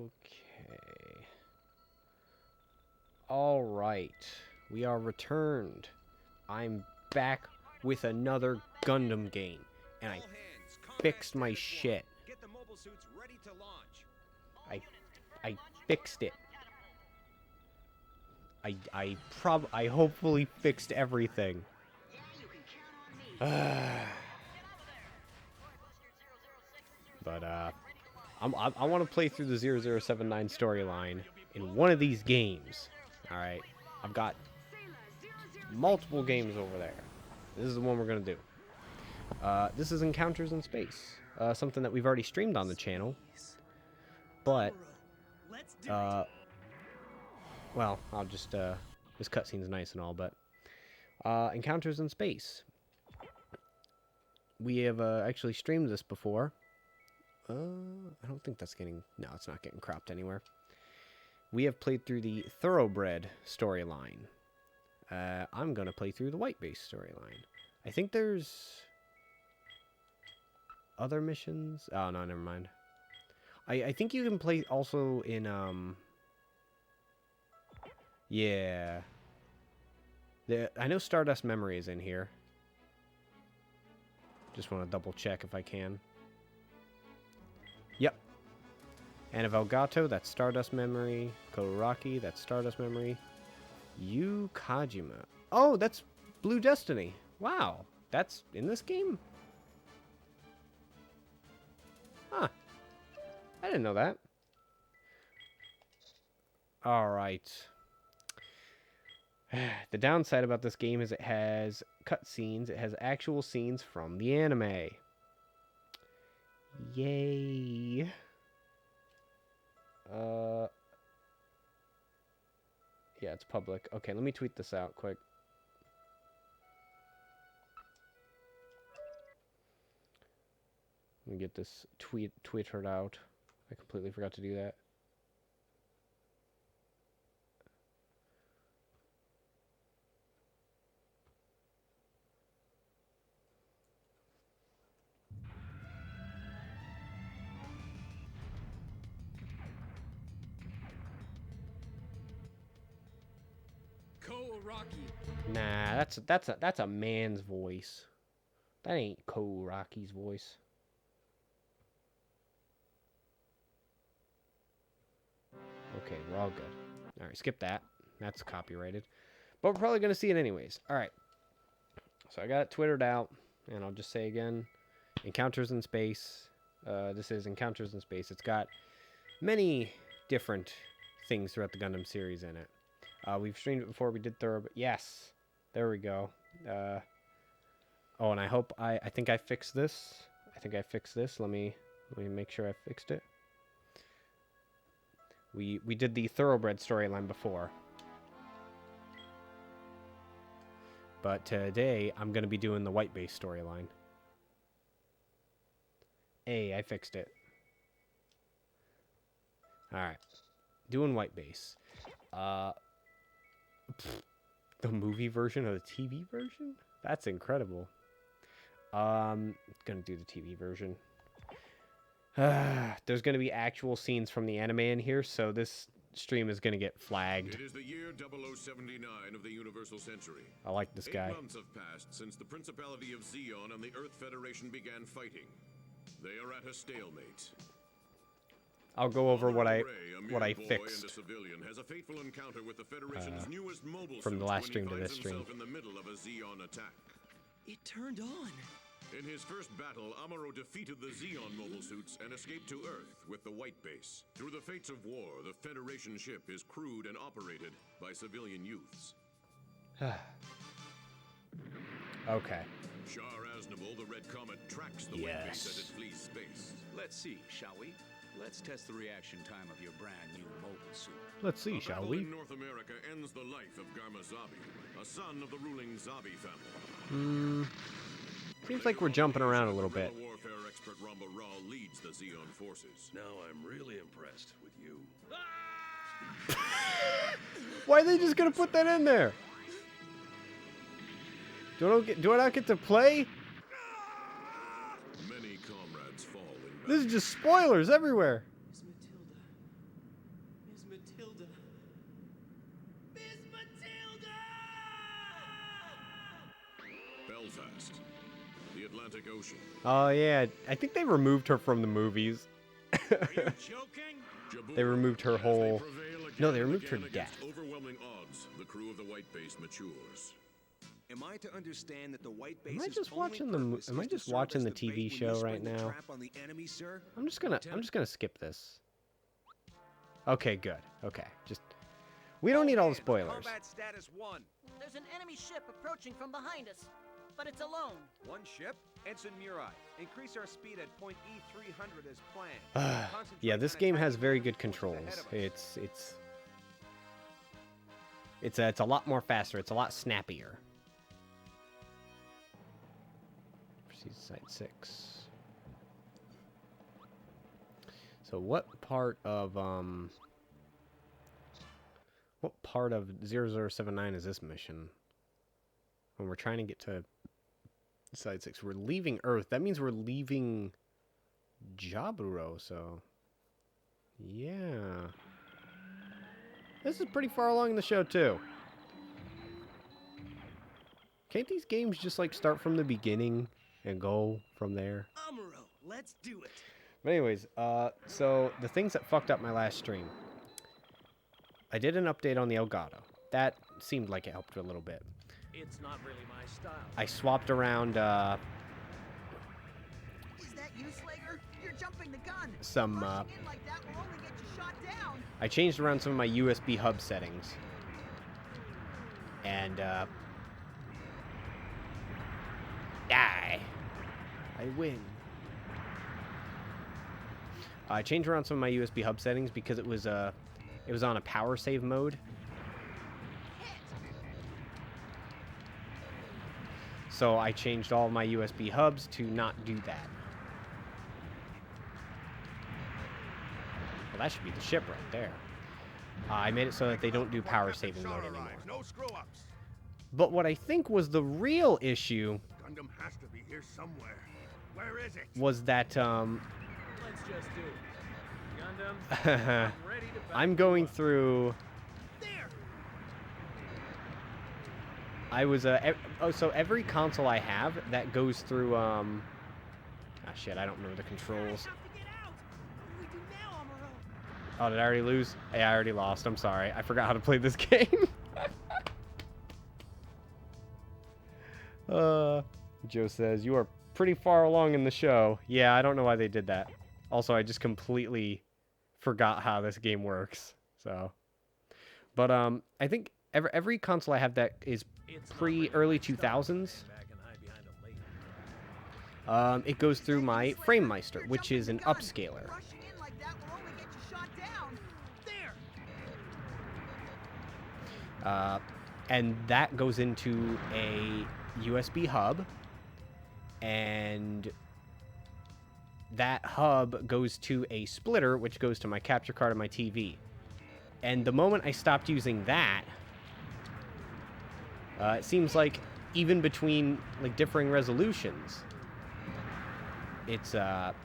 Okay. Alright. We are returned. I'm back with another Gundam game. And I fixed my shit. Get the mobile suits ready to launch. I fixed it. I hopefully fixed everything. But I want to play through the 0079 storyline in one of these games. All right, I've got multiple games over there. This is the one we're gonna do. This is Encounters in Space, something that we've already streamed on the channel. But well, I'll just this cutscene's nice and all, but Encounters in Space. We have actually streamed this before. I don't think that's getting... No, it's not getting cropped anywhere. We have played through the Thoroughbred storyline. I'm going to play through the White Base storyline. I think there's... other missions? Oh, no, never mind. I think you can play also in, yeah. I know Stardust Memory is in here. Just want to double check if I can. Yep. Anna Velgato, that's Stardust Memory. Kodoraki, that's Stardust Memory. Yu Kajima. Oh, that's Blue Destiny. Wow. That's in this game? Huh. I didn't know that. Alright. The downside about this game is it has cutscenes. It has actual scenes from the anime. Yay. Yeah, it's public. Okay, let me tweet this out quick. Let me get this tweeted out. I completely forgot to do that. Nah, that's a man's voice. That ain't Koraki's voice. Okay, we're all good. Alright, skip that. That's copyrighted. But we're probably going to see it anyways. Alright. So I got it twittered out. And I'll just say again. Encounters in Space. This is Encounters in Space. It's got many different things throughout the Gundam series in it. We've streamed it before. We did Thorough. But yes. There we go. Oh, and I hope I think I fixed this. I think I fixed this. Let me make sure I fixed it. We did the Thoroughbred storyline before. But today, I'm going to be doing the White Base storyline. Hey, I fixed it. Alright. Doing White Base. The movie version of the TV version? That's incredible. Gonna do the TV version. There's gonna be actual scenes from the anime in here, so this stream is gonna get flagged. It is the year 0079 of the Universal Century. I like this guy. 8 months have passed since the Principality of Zeon and the Earth Federation began fighting. They are at a stalemate. I'll go over what I fixed a civilian, has a fateful encounter with the Federation's newest mobile from the last stream to when he this finds stream. himself in the middle of a Zeon attack. It turned on. In his first battle, Amuro defeated the Zeon mobile suits and escaped to Earth with the White Base. Through the fates of war, the Federation ship is crewed and operated by civilian youths. Okay. Shar Aznable, the Red Comet, tracks the White Base as it flees space. Let's see, shall we? Let's test the reaction time of your brand new mobile suit. Let's see, shall we? In North America ends the life of Garma Zabi, a son of the ruling Zabi family. Seems like we're jumping around a little bit. Warfare expert Ramba Ra leads the Zeon forces. Now I'm really impressed with you. Why are they just gonna put that in there? Do I not get to play? Many comrades fall in battle. This is just spoilers everywhere. Miss Matilda. Matilda. Miss Matilda! Belfast. The Atlantic Ocean. Oh yeah, I think they removed her from the movies. Are you joking? They removed her As they whole. prevail No, again they and removed her again death. against overwhelming odds, the crew of the White Base matures. Am I to understand that the White Base Am I is just only watching the? purpose Am I is to just serve watching as the bait TV when show you right spring the now? trap on the enemy, sir? I'm just gonna skip this. Okay, good. Okay, just. We don't need all the spoilers. Combat status 1. There's an enemy ship approaching from behind us, but it's alone. One ship? Ensign Murai. Increase our speed at point E300 as planned. Concentrate Yeah, this on game has attacking very enemy good forces controls. ahead of us. It's a lot more faster. It's a lot snappier. Proceed to Site 6. So what part of 0079 is this mission? When we're trying to get to Site 6, we're leaving Earth. That means we're leaving Jaburo, so yeah. This is pretty far along in the show, too. Can't these games just, like, start from the beginning and go from there? Amuro, let's do it. But anyways, so the things that fucked up my last stream. I did an update on the Elgato. That seemed like it helped a little bit. It's not really my style. I swapped around, Is that you, Slager? You're jumping the gun. some, Rushing in like that will only get you shot down. I changed around some of my USB hub settings. And, die. I win. I changed around some of my USB hub settings because it was on a power save mode. So I changed all my USB hubs to not do that. Well, that should be the ship right there. I made it so that they don't do power saving mode anymore. No screw-ups. But what I think was the real issue Gundam has to be here somewhere. Where is it? was that Let's just do it. Gundam, I'm ready to back I'm you going up. through. There! I was so every console I have that goes through ah shit, I don't remember the controls. Have to get out! What do we do now, Amuro? Oh, did I already lose? Hey, I already lost. I'm sorry. I forgot how to play this game. Joe says, you are pretty far along in the show. Yeah, I don't know why they did that. Also, I just completely forgot how this game works. So, but I think every console I have that is It's not pre-early really my style to 2000s. stand back and hide behind a lady. It goes through my FrameMeister, which is an upscaler. Rushing in like that will only get you shot down. There! And that goes into a USB hub, and that hub goes to a splitter, which goes to my capture card on my TV. And the moment I stopped using that, it seems like even between like differing resolutions, it's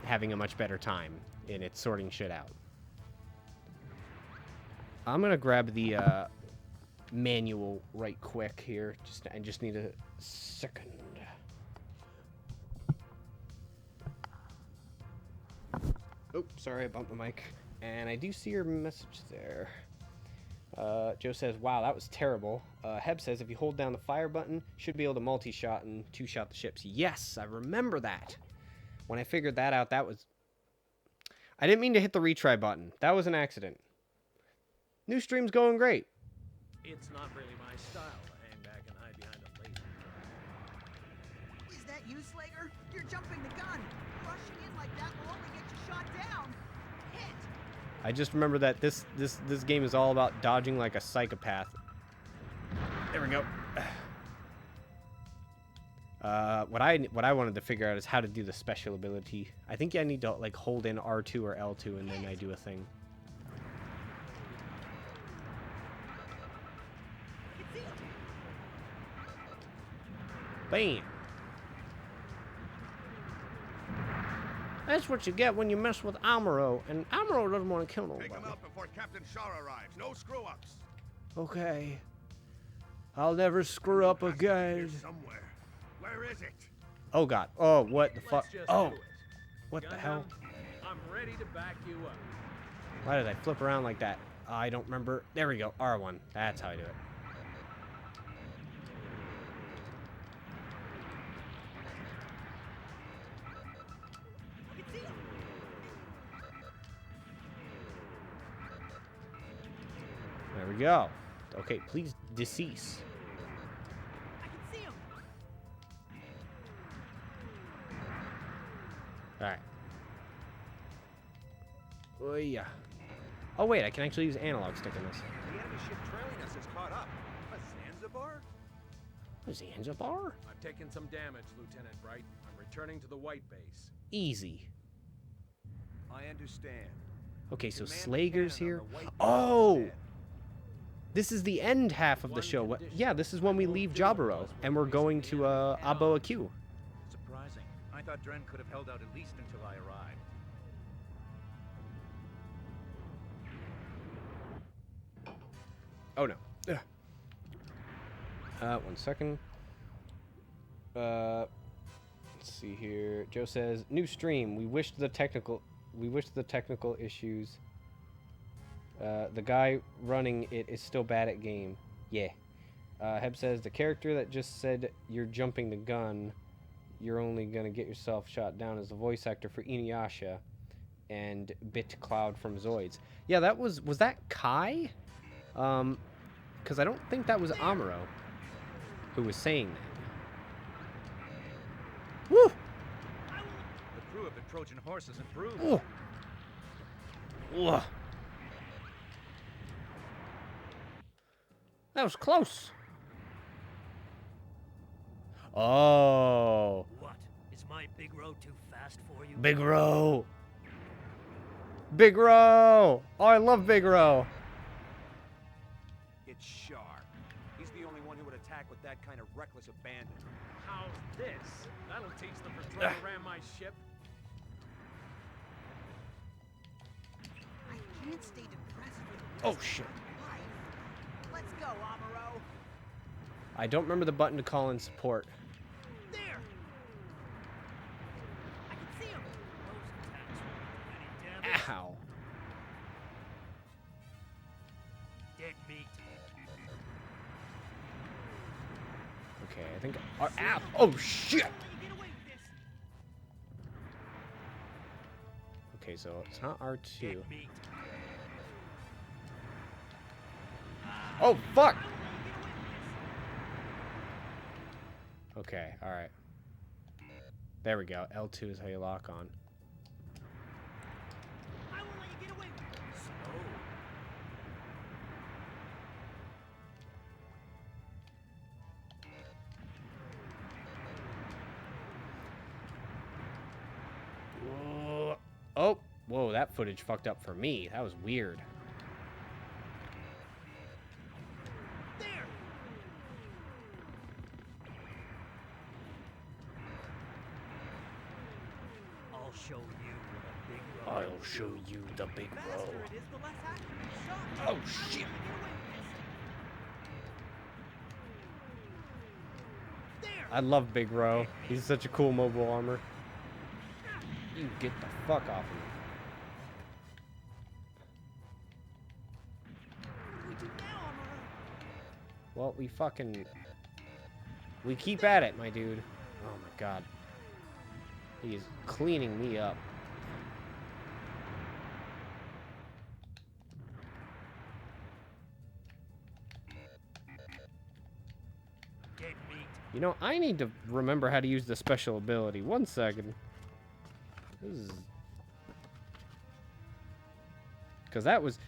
having a much better time in its sorting shit out. I'm gonna grab the manual right quick here. I just need a second. Oh, sorry, I bumped the mic. And I do see your message there. Joe says, wow, that was terrible. Heb says, if you hold down the fire button, should be able to multi-shot and two-shot the ships. Yes, I remember that. When I figured that out, that was... I didn't mean to hit the retry button. That was an accident. New stream's going great. It's not really my style to hang back and hide behind a lady. Is that you, Slager? You're jumping the gun. Rushing in like that will only get you shot down. Hit! I just remember that this game is all about dodging like a psychopath. There we go. What I wanted to figure out is how to do the special ability. I think I need to like hold in R2 or L2 and then I do a thing. Bam. That's what you get when you mess with Amuro, and Amuro doesn't want to kill nobody. Take him out before Captain Shar arrives. No screw-ups. Okay. I'll never screw up Has to be here again. somewhere. Where is it? Oh god. Oh, what the fuck? Let's just Oh, do it. what the Gundam, hell? I'm ready to back you up. Why did I flip around like that? I don't remember. There we go. R1. That's how I do it. I can see him. There we go. Okay, please decease. I can see him. Alright. Oh, yeah. Oh, wait, I can actually use analog stick in this. The enemy ship trailing us has caught up. A Zanzibar? Zanzibar? I've taken some damage, Lieutenant Bright. I'm returning to the White Base. Easy. I understand. Okay, so Command Slager's cannon here. on the White Base Oh! instead. This is the end half of the One show. condition. Yeah, this is when we I won't leave do what Jaburo, was and we're going to Abo Aq. Surprising. I thought Dren could have held out at least until I arrived. Oh no. Ugh. 1 second. Let's see here. Joe says, "New stream. We wish the technical issues. The guy running it is still bad at game. Yeah." Heb says, "The character that just said you're jumping the gun, you're only gonna get yourself shot down as the voice actor for Inuyasha and Bit Cloud from Zoids." Yeah, that was that Kai? Because I don't think that was Amuro who was saying that. Woo! The crew of the Trojan horse has improved. Ooh. Ugh. That was close. Oh, What? Is my big road too fast for you? Big Ro. Big Ro. Oh, I love Big Ro. It's Shar. He's the only one who would attack with that kind of reckless abandon. How's this? That'll teach them for trying to ram my ship. I can't stay depressed for the rest Oh of shit. my life. Let's go, Amuro. I don't remember the button to call in support. There. I can see him. Those attacks won't do any damage. Ow. Dead meat. Okay, I think. Ow. Oh shit. How will you get away with this? Okay, so it's not R2. Dead meat. Oh fuck. How will you get away with this? Okay, all right. There we go. L2 is how you lock on. I won't let you get away with this. Slow. Whoa. Oh, whoa, that footage fucked up for me. That was weird. There. I'll show you with a big road. I'll show you the big Faster row. it is, the less action. Shot. Oh How will shit. you get away with this? There. I love Big Row. He's such a cool mobile armor. You get the fuck off of me. What do we do now, Amuro? Well, we keep at it, my dude. Oh my god. He is cleaning me up. Dead meat. You know, I need to remember how to use the special ability. 1 second. This is... Because that was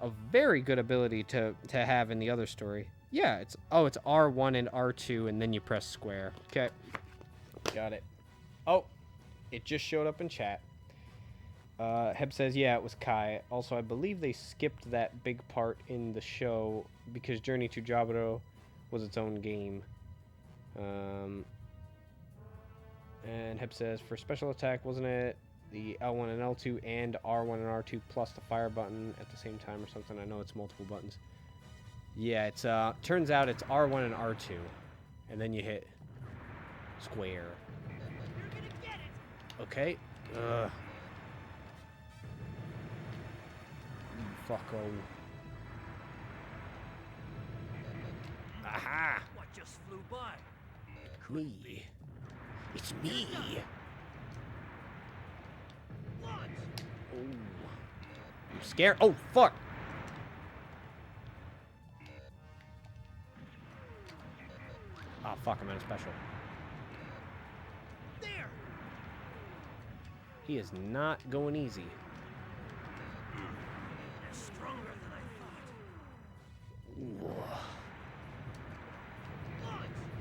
a very good ability to have in the other story. Yeah, it's R1 and R2, and then you press square. Okay. Got it. Oh, it just showed up in chat. Heb says, yeah, it was Kai. Also, I believe they skipped that big part in the show because Journey to Jaburo was its own game. And Heb says, for special attack, wasn't it the L1 and L2 and R1 and R2 plus the fire button at the same time or something. I know it's multiple buttons. Yeah, it's turns out it's R1 and R2, and then you hit square. Okay. Fucko. Aha! What just flew by? Me. It's me. What? Oh. I'm scared. Oh, fuck. Oh, fuck. I'm in a special. There. He is not going easy. They're stronger than I thought.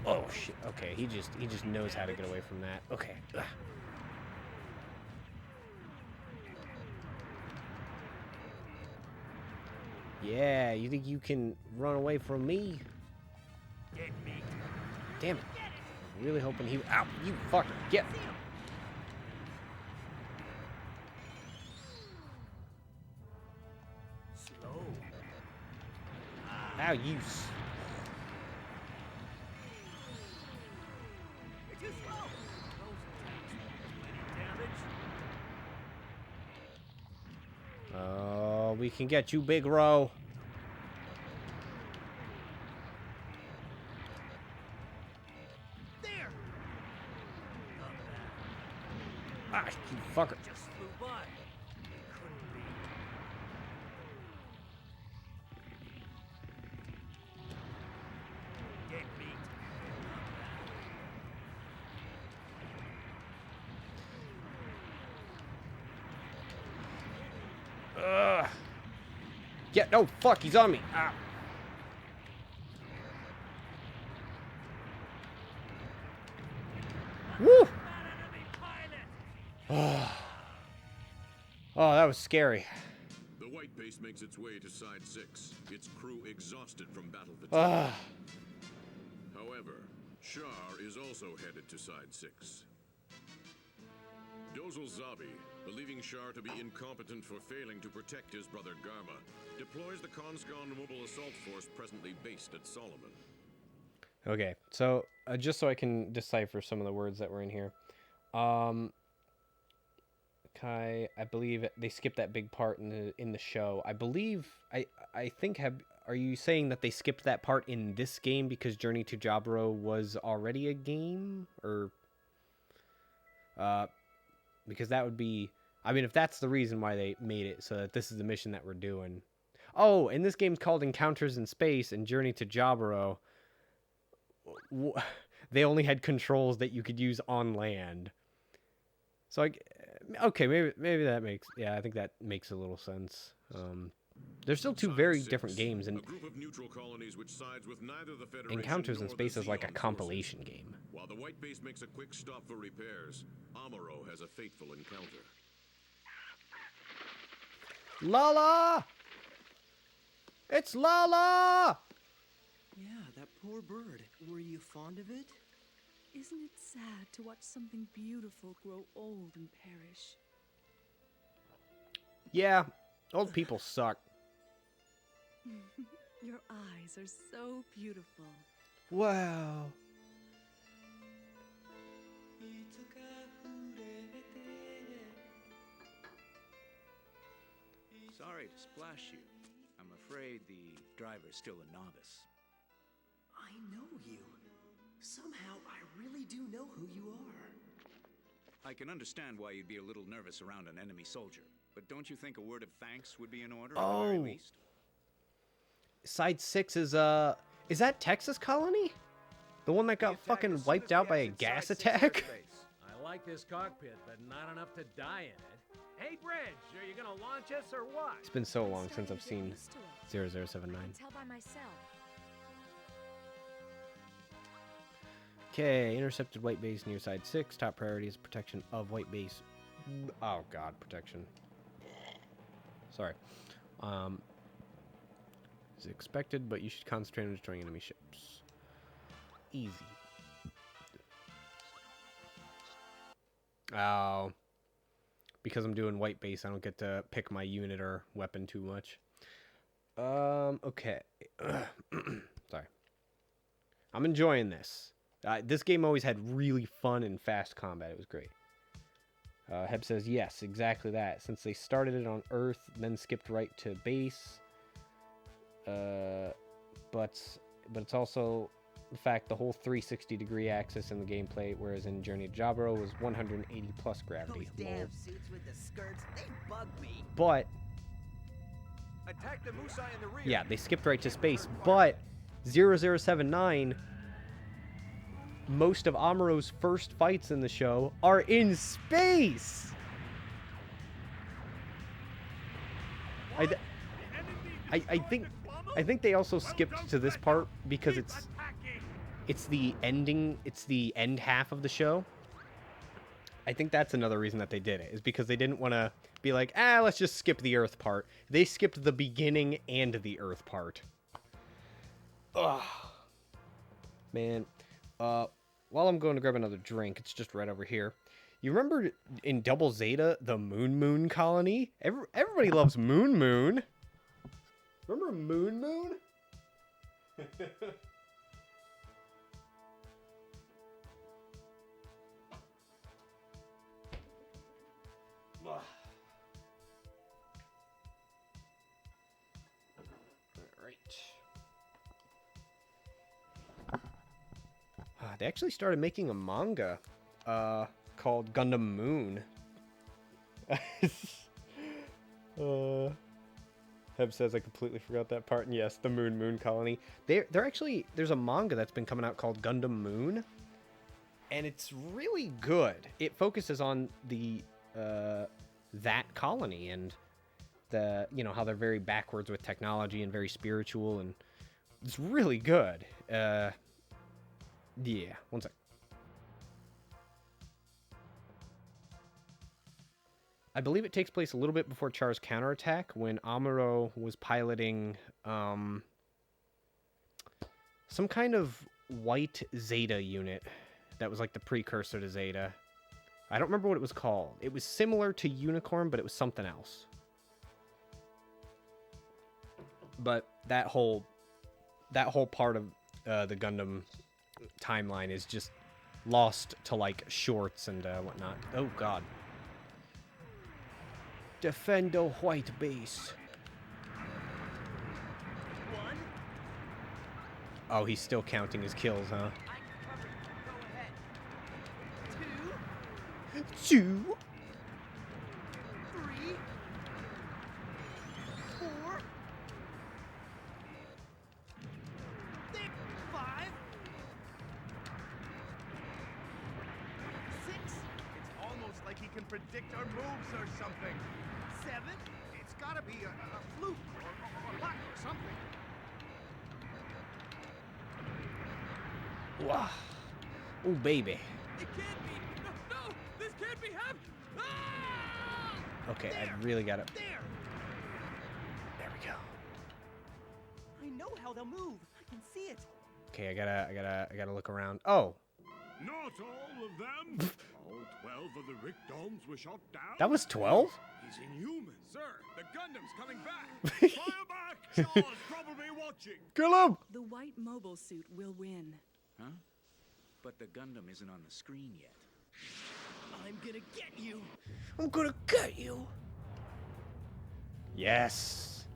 Oh shit. Okay, he just knows how to get away from that. Okay. Ugh. Yeah, you think you can run away from me? Dead meat. Damn it. I'm really hoping he... Ow, you fucker. Get... Slow. Ow, you... s- You're too slow. Those attacks won't do any damage. Oh, we can get you, Big Ro. There. Not Ah, bad. you fucker. Just flew by. Couldn't be. Dead meat. Ugh. Yeah, no, fuck, he's on me. Ah. Woo! Not bad enemy pilot. Oh, that was scary. The white base makes its way to Side 6, its crew exhausted from battle fatigue. Ah. However, Shar is also headed to Side 6. Dozal Zabi, believing Shar to be incompetent for failing to protect his brother Garma, deploys the Conscon Mobile Assault Force presently based at Solomon. Okay, so just so I can decipher some of the words that were in here. Kai, I believe they skipped that big part in the show. I believe I think are you saying that they skipped that part in this game because Journey to Jaburo was already a game, or because that would be, I mean, if that's the reason why they made it so that this is the mission that we're doing. Oh, and this game's called Encounters in Space, and Journey to Jaburo, they only had controls that you could use on land. So okay, maybe that makes, yeah, I think that makes a little sense. There's still two Side very 6, different games, and a group of neutral colonies which sides with neither the Federation Encounters in nor Space the is like a Xeon compilation forces. game. While the white base makes a quick stop for repairs, Amuro has a fateful encounter. Lala! It's Lala! Yeah, that poor bird. Were you fond of it? Isn't it sad to watch something beautiful grow old and perish? Yeah, old people suck. Your eyes are so beautiful. Wow. Sorry to splash you. I'm afraid the driver's still a novice. I know you. Somehow, I really do know who you are. I can understand why you'd be a little nervous around an enemy soldier, but don't you think a word of thanks would be in order at the very Oh. least? Side 6 is that Texas Colony? The one that got fucking wiped out by a gas attack? I like this cockpit, but not enough to die in it. Hey, Bridge, are you gonna launch us or what? It's been so I'm long since starting I've to get seen used to it. 0079. I can tell by myself. Okay, intercepted white base near Side 6. Top priority is protection of white base. Oh god, protection. Sorry. Is expected, but you should concentrate on destroying enemy ships. Easy. Oh. because I'm doing white base, I don't get to pick my unit or weapon too much. Okay. Sorry. I'm enjoying this. This game always had really fun and fast combat. It was great. Heb says, yes, exactly that. Since they started it on Earth, then skipped right to base. But it's also the fact the whole 360-degree axis in the gameplay, whereas in Journey to Jaburo was 180 plus gravity. Those damn suits with the skirts, they bug me. But Attack the Musai in the rear. yeah, they skipped right to space. But 0079, most of Amuro's first fights in the show are in space. I think they also skipped to this part because it's the ending, it's the end half of the show. I think that's another reason that they did it, is because they didn't want to be like, let's just skip the Earth part. They skipped the beginning and the Earth part. Ugh. Man. While I'm going to grab another drink, it's just right over here. You remember in Double Zeta, the Moon colony? Everybody loves Moon. Remember Moon? They actually started making a manga called Gundam Moon. Heb says I completely forgot that part. And yes, the Moon colony. They're actually, there's a manga that's been coming out called Gundam Moon, and it's really good. It focuses on the that colony and the, you know, how they're very backwards with technology and very spiritual, and it's really good. Yeah, one sec. I believe it takes place a little bit before Char's counterattack, when Amuro was piloting some kind of white Zeta unit that was like the precursor to Zeta. I don't remember what it was called. It was similar to Unicorn, but it was something else. But that whole part of the Gundam timeline is just lost to like shorts and whatnot. Oh god. Defend the white base. One. Oh, he's still counting his kills, huh? I can cover you. Go ahead. 2. 3. 4. 5. 6. It's almost like he can predict our moves or something. 7. It's gotta be a fluke or luck or something. Wow. Oh, baby. It can't be. No, this can't be happening. Ah! Okay, I really gotta... There. There we go. I know how they'll move. I can see it. Okay, I gotta look around. Oh, Not all of them. All 12 of the Rickdomes were shot down. that was 12? He's inhuman. Sir, the Gundam's coming back. Fire back! Char's probably watching. Kill him! The white mobile suit will win. Huh? But the Gundam isn't on the screen yet. I'm gonna get you. I'm gonna get you. Yes.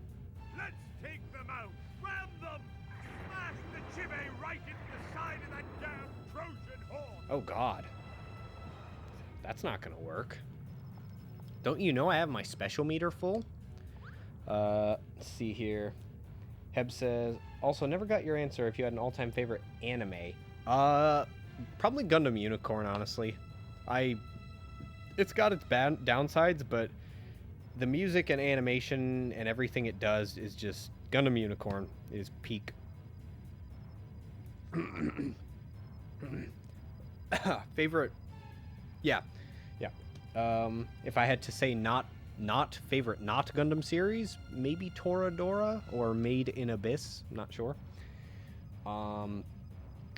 Let's take them out. Ram them. Smash the chive right into the side of that damn Trojan horse. Oh god. That's not gonna work. Don't you know I have my special meter full? Let's see here. Heb says, also never got your answer if you had an all-time favorite anime. Probably Gundam Unicorn, honestly. It's got its bad downsides, but the music and animation and everything it does is just Gundam Unicorn is peak. Favorite? Yeah. If I had to say not favorite not Gundam series, maybe Toradora or Made in Abyss. I'm not sure.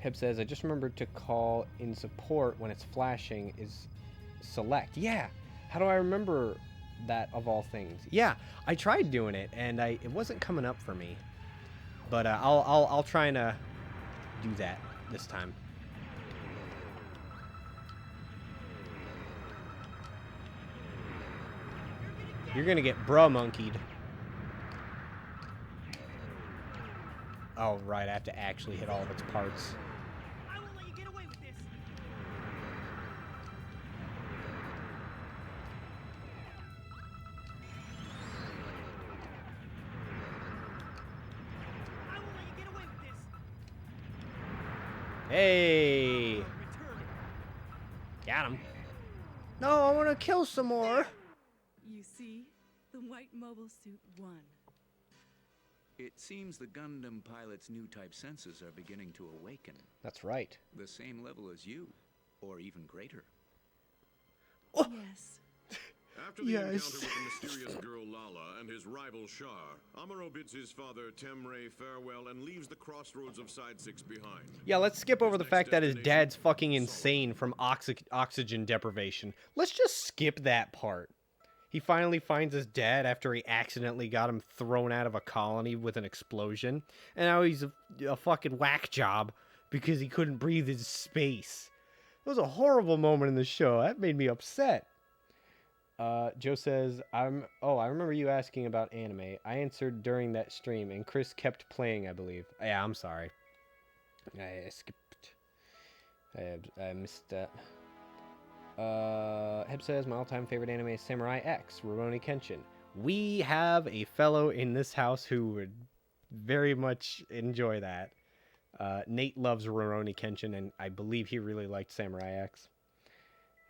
Heb says, I just remembered to call in support when it's flashing is select. Yeah, How do I remember that of all things? Yeah, I tried doing it and it wasn't coming up for me. But I'll try and do that this time. You're gonna get bruh monkeyed. Oh right, I have to actually hit all of its parts. I won't let you get away with this. I won't let you get away with this. Hey! Return. Got him. No, I want to kill some more. You see, the white mobile suit won. It seems the Gundam pilot's new type senses are beginning to awaken. That's right. The same level as you, or even greater. Yes. After the encounter with the mysterious girl Lala and his rival Shar, Amuro bids his father Temray farewell and leaves the crossroads of Side 6 behind. Yeah, let's skip over the fact that his dad's fucking insane from oxygen deprivation. Let's just skip that part. He finally finds his dad after he accidentally got him thrown out of a colony with an explosion. And now he's a fucking whack job because he couldn't breathe in space. It was a horrible moment in the show. That made me upset. Joe says, I remember you asking about anime. I answered during that stream, and Chris kept playing, I believe. Yeah, I'm sorry. I skipped. I missed that. Heb says, my all-time favorite anime is Samurai X, Rurouni Kenshin. We have a fellow in this house who would very much enjoy that. Nate loves Rurouni Kenshin, and I believe he really liked Samurai X.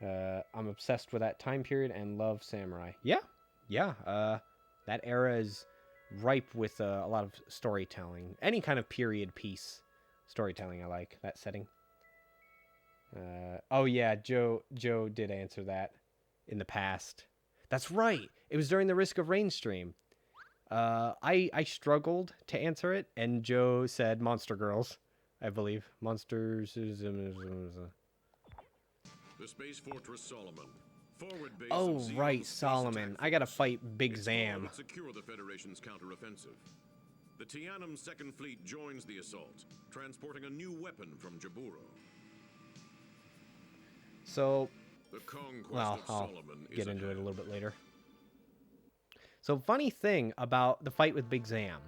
I'm obsessed with that time period and love samurai. Yeah. That era is ripe with a lot of storytelling. Any kind of period piece storytelling I like. That setting. Oh yeah, Joe did answer that in the past. That's right. It was during the Risk of Rain stream. I struggled to answer it, and Joe said Monster Girls, I believe. Monsters. The Space Fortress Solomon. Forward base Oh of Zeon's right, space Solomon. attack I gotta force. fight Big Its Zam. goal to secure the Federation's counteroffensive. The Tianum Second Fleet joins the assault, transporting a new weapon from Jaburo. So, The conquest well, of I'll Solomon is get into it ahead. a little bit later. So, funny thing about the fight with Big Zam.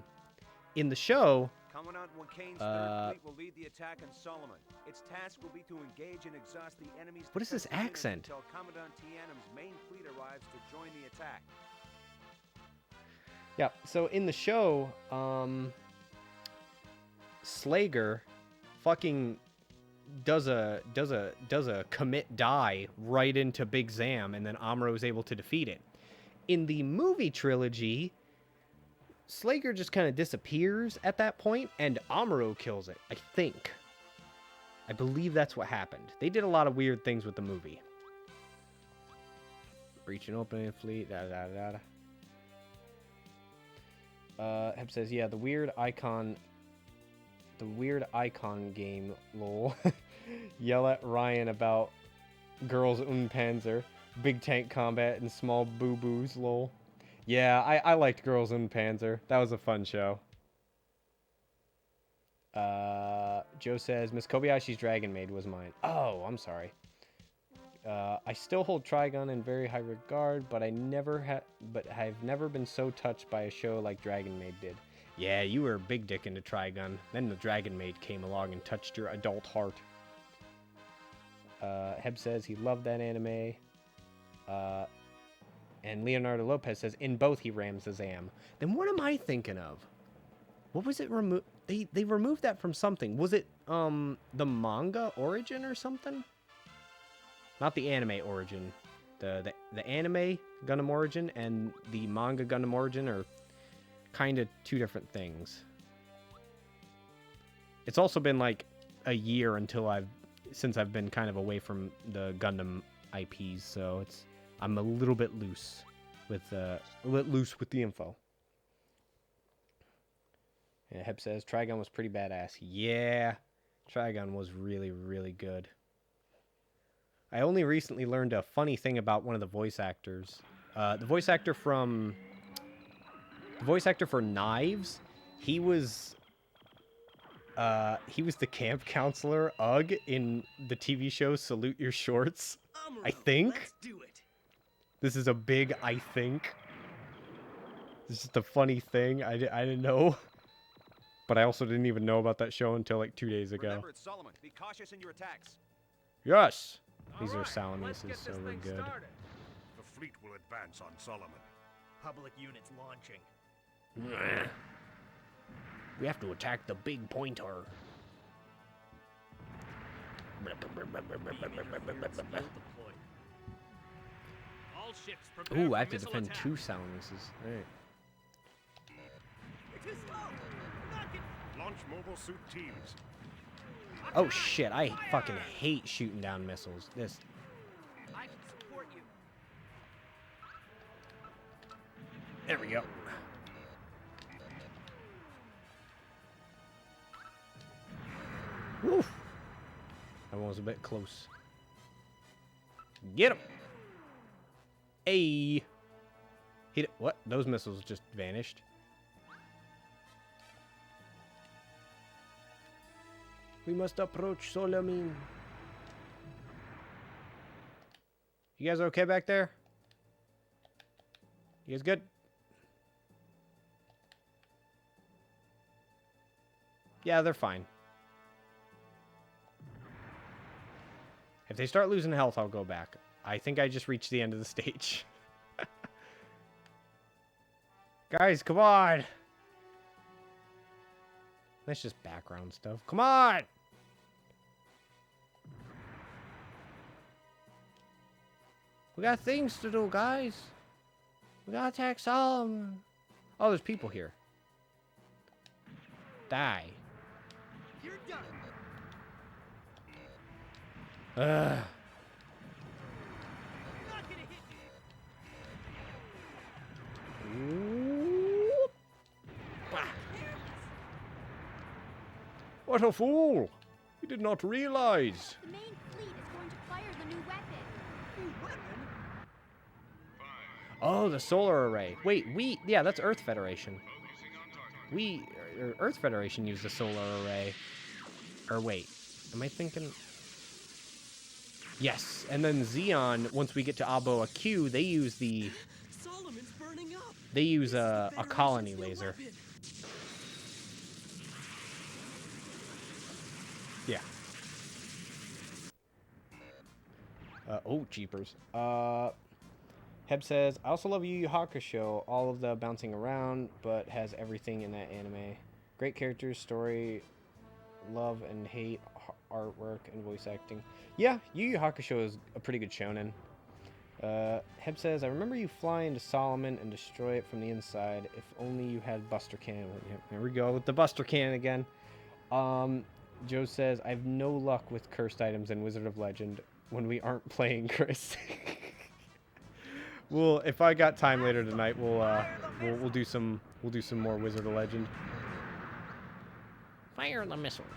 In the show, Commandant Wakane's third fleet will lead the attack on Solomon. Its task will be to engage and exhaust the enemy's What is this defensive units accent? until Commandant Tianum's main fleet arrives to join the attack. yeah, so in the show, Slager fucking does a commit die right into Big Zam, and then Amuro is able to defeat it. In the movie trilogy, Slager just kind of disappears at that point, and Amuro kills it, I think. I believe that's what happened. They did a lot of weird things with the movie. Breach and opening fleet, Heb says, yeah, the weird icon game, lol. Yell at Ryan about girls Panzer, big tank combat, and small boo-boos, lol. Yeah, I liked Girls in Panzer. That was a fun show. Joe says, Miss Kobayashi's Dragon Maid was mine. Oh, I'm sorry. I still hold Trigun in very high regard, but I've never been so touched by a show like Dragon Maid did. Yeah, you were a big dick into Trigun. Then the Dragon Maid came along and touched your adult heart. Heb says he loved that anime. And Leonardo Lopez says, in both he rams the Zam. Then what am I thinking of? What was it removed? They removed that from something. Was it, the manga origin or something? Not the anime origin. The anime Gundam origin and the manga Gundam origin are kind of two different things. It's also been like a year since I've been kind of away from the Gundam IPs, so I'm a little bit loose with the info. And Heb says Trigun was pretty badass. Yeah, Trigun was really, really good. I only recently learned a funny thing about one of the voice actors. The voice actor for Knives, he was the camp counselor Ugg in the TV show Salute Your Shorts. I think. Let's do it. This is a big I think. It's just a funny thing. I didn't know. But I also didn't even know about that show until like 2 days ago. Remember, it's Solomon. Be cautious in your attacks. Yes! These are Let's Salamices, get so this we're thing good. started. The fleet will advance on Solomon. Public units launching. We have to attack the big pointer. All ships prepare Ooh, for I have to missile defend attack. 2 Salamices. Alright. Too slow. Not get Launch mobile suit teams. Oh shit, I fucking hate shooting down missiles. This. I can support you. There we go. Woo! That one was a bit close. Get him! Hey! Hit it. What? Those missiles just vanished. We must approach Solaranium. You guys okay back there? You guys good? Yeah, they're fine. If they start losing health, I'll go back. I think I just reached the end of the stage. Guys, come on! That's just background stuff. Come on! We got things to do, guys. We gotta attack Solomon. Oh, there's people here. Die. You're done. Ugh. Not gonna hit you. Ooh. Bah. What a fool! He did not realize. The main fleet is going to fire the new weapon. New weapon? Oh, the solar array. Wait, yeah, that's Earth Federation. Earth Federation used the solar array. Or wait, am I thinking? Yes, and then Xeon, once we get to Abo Aq, they use the... Solomon's burning up. They use a colony laser. Yeah. Oh, jeepers. Heb says, I also love Yu Yu Hakusho, all of the bouncing around, but has everything in that anime. Great characters, story, love and hate, artwork, and voice acting. Yeah, Yu Yu Hakusho is a pretty good shonen. Heb says, I remember you fly into Solomon and destroy it from the inside. If only you had Buster Cannon. Yep, there we go with the Buster Cannon again. Joe says, I have no luck with cursed items in Wizard of Legend when we aren't playing, Chris. Well, if I got time later tonight, we'll do some more Wizard of Legend. Fire the missiles.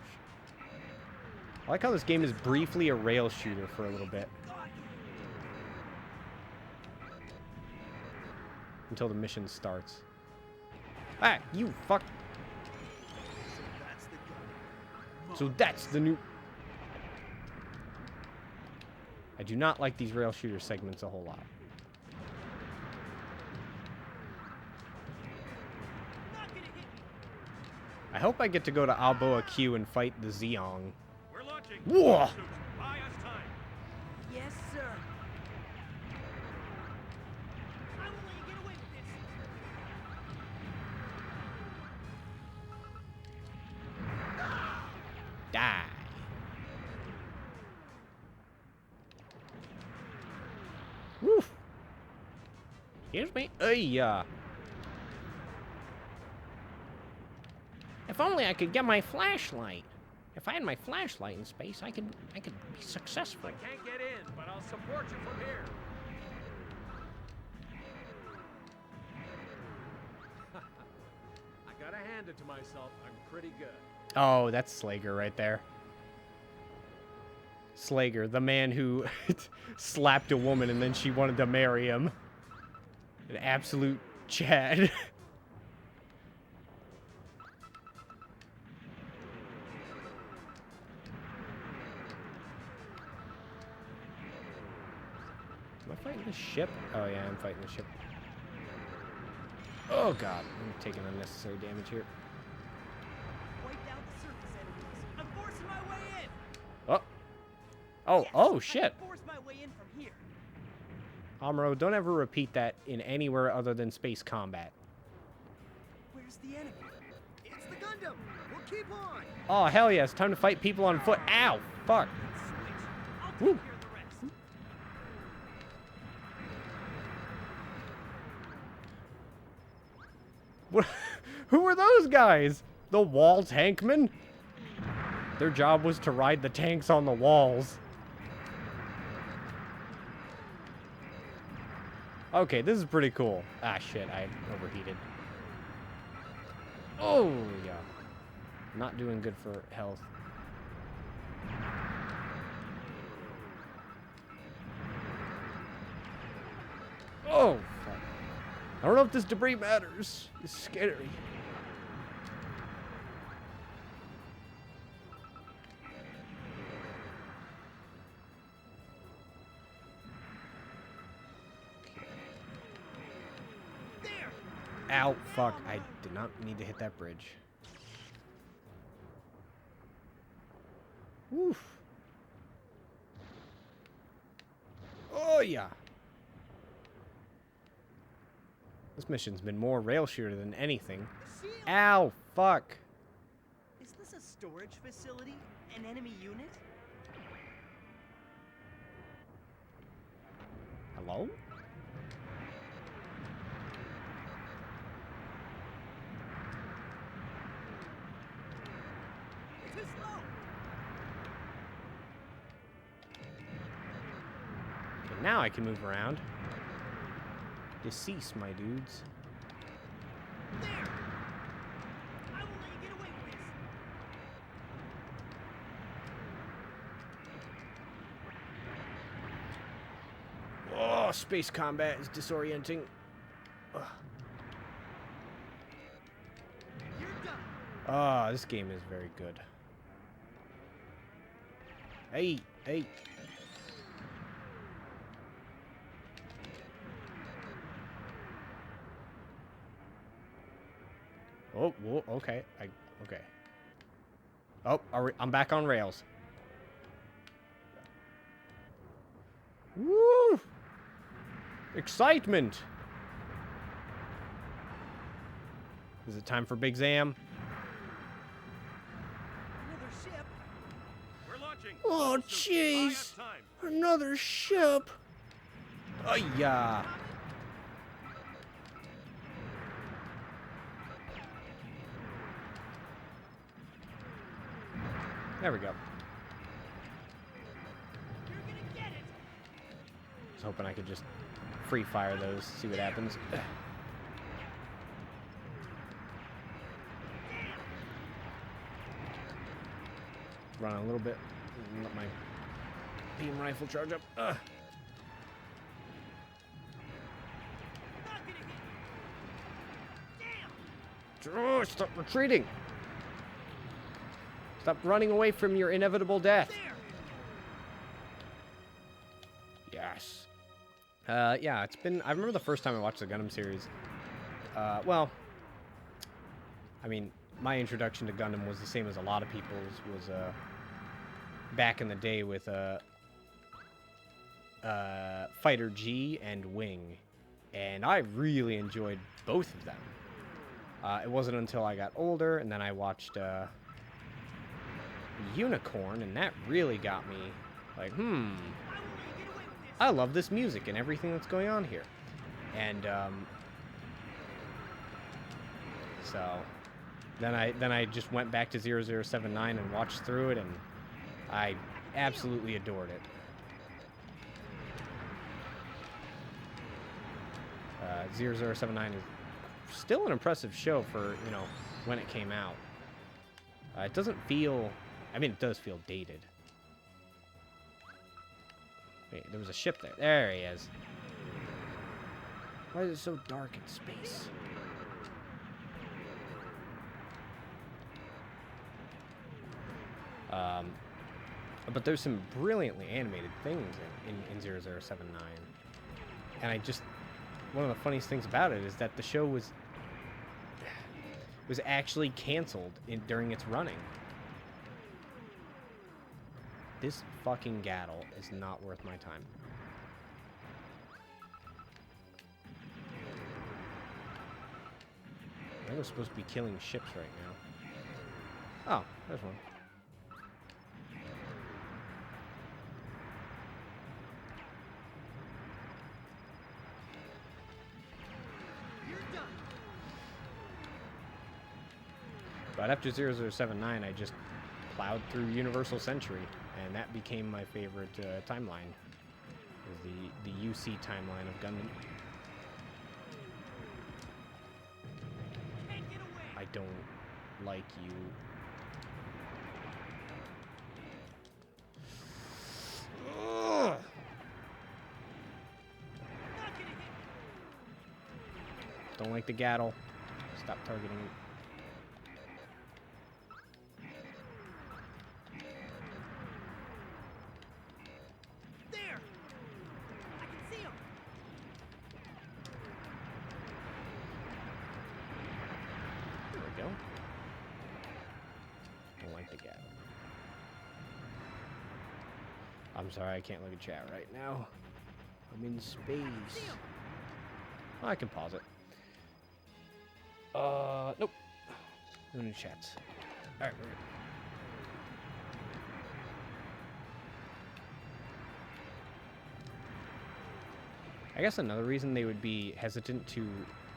I like how this game is briefly a rail shooter for a little bit. Until the mission starts. Ah, you fuck. So that's the new... I do not like these rail shooter segments a whole lot. I hope I get to go to Alboa Q and fight the Zeong. We're launching. Whoa! Buy us time. Yes, sir. I won't let you get away with this. Die. Woof. Excuse me. If only I could get my flashlight. If I had my flashlight in space, I could be successful. I can't get in, but I'll support you from here. I gotta hand it to myself. I'm pretty good. Oh, that's Slager right there. Slager, the man who slapped a woman and then she wanted to marry him. An absolute Chad. Am I fighting the ship? Oh yeah, I'm fighting the ship. Oh god, I'm taking unnecessary damage here. Wiped out the surface enemies. I'm forcing my way in. Oh. Oh, Yes, oh I shit. can force my way in from here. Amuro, don't ever repeat that in anywhere other than space combat. Where's the enemy? It's the Gundam! We'll keep on! Oh, hell yeah, it's time to fight people on foot. Ow, fuck. Switch. I'll take Woo. care of the rest. What? Who are those guys? The wall tankmen? Their job was to ride the tanks on the walls. Okay, this is pretty cool. Ah, shit, I overheated. Oh, yeah. Not doing good for health. Oh, fuck. I don't know if this debris matters. It's scary. Ow, fuck. I did not need to hit that bridge. Woof. Oh, yeah. This mission's been more rail shooter than anything. Ow, fuck. Is this a storage facility? An enemy unit? Hello? Too slow! Okay, now I can move around. Decease, my dudes. There! I won't let you get away with this. Oh, space combat is disorienting. Ugh. You're done. Ah, this game is very good. Hey, hey. Oh, whoa, okay. Okay. Oh, I'm back on rails. Woo! Excitement! Is it time for Big Zam? Another ship? We're launching. Oh, Mobile suits, buy jeez! us time. Another ship! Oh, yeah. There we go. You're gonna get it. I was hoping I could just free fire those, see what happens. Run a little bit. And let my beam rifle charge up. Not gonna hit. Damn. Oh, stop retreating! Stop running away from your inevitable death. There. Yes. Yeah, it's been... I remember the first time I watched the Gundam series. Well, I mean, my introduction to Gundam was the same as a lot of people's, was back in the day with Fighter G and Wing. And I really enjoyed both of them. It wasn't until I got older, and then I watched Unicorn, and that really got me like, I love this music and everything that's going on here. And so then I just went back to 0079 and watched through it, and I absolutely adored it. 0079 is still an impressive show for, you know, when it came out. It doesn't feel... I mean, it does feel dated. Wait, there was a ship there. There he is. Why is it so dark in space? But there's some brilliantly animated things in 0079. And I just... One of the funniest things about it is that the show was actually canceled during its running. This fucking Gattle is not worth my time. I think we're supposed to be killing ships right now. Oh, there's one. But after 0079, I just plowed through Universal Century, and that became my favorite timeline. Is the UC timeline of Gundam. I don't like you. Ugh. Don't like the Gattle. Stop targeting him. I'm sorry, I can't look at chat right now. I'm in space. Oh, I can pause it. Nope. No new chats. Alright, we're good. I guess another reason they would be hesitant to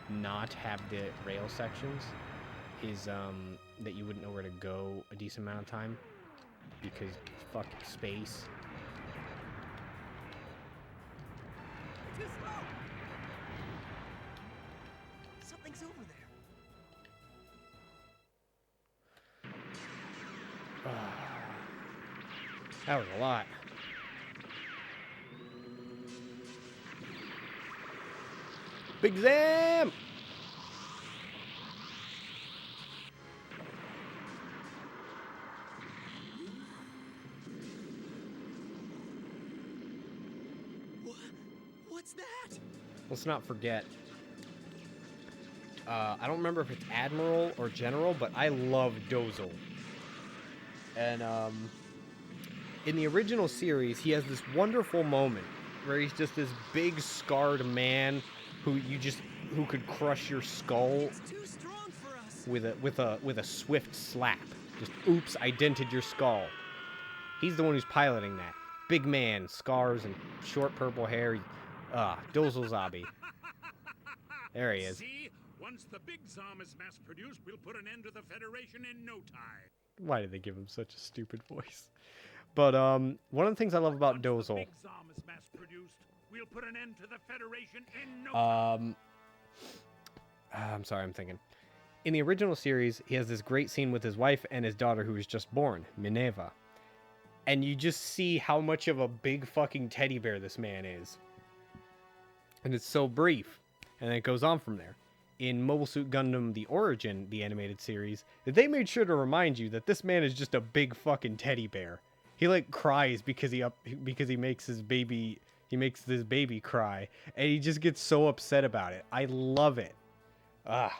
not have the rail sections is that you wouldn't know where to go a decent amount of time. Because fuck space. Too slow. Something's over there. That was a lot. Big Zam! What's that? Let's not forget. I don't remember if it's Admiral or General, but I love Dozel. And in the original series, he has this wonderful moment where he's just this big scarred man who could crush your skull with a swift slap. Just oops, I dented your skull. He's the one who's piloting that. Big man, scars and short purple hair. Dozel Zabi. There he is. See, once the big Zom is mass-produced, we'll put an end to the Federation in no time. Why did they give him such a stupid voice? But one of the things I love about Dozel. Big Zom is mass-produced, we'll put an end to the Federation in no time. I'm sorry, I'm thinking. In the original series, he has this great scene with his wife and his daughter who was just born, Minerva. And you just see how much of a big fucking teddy bear this man is. And it's so brief. And then it goes on from there. In Mobile Suit Gundam The Origin, the animated series, they made sure to remind you that this man is just a big fucking teddy bear. He like cries because he makes his baby cry, and he just gets so upset about it. I love it. Let's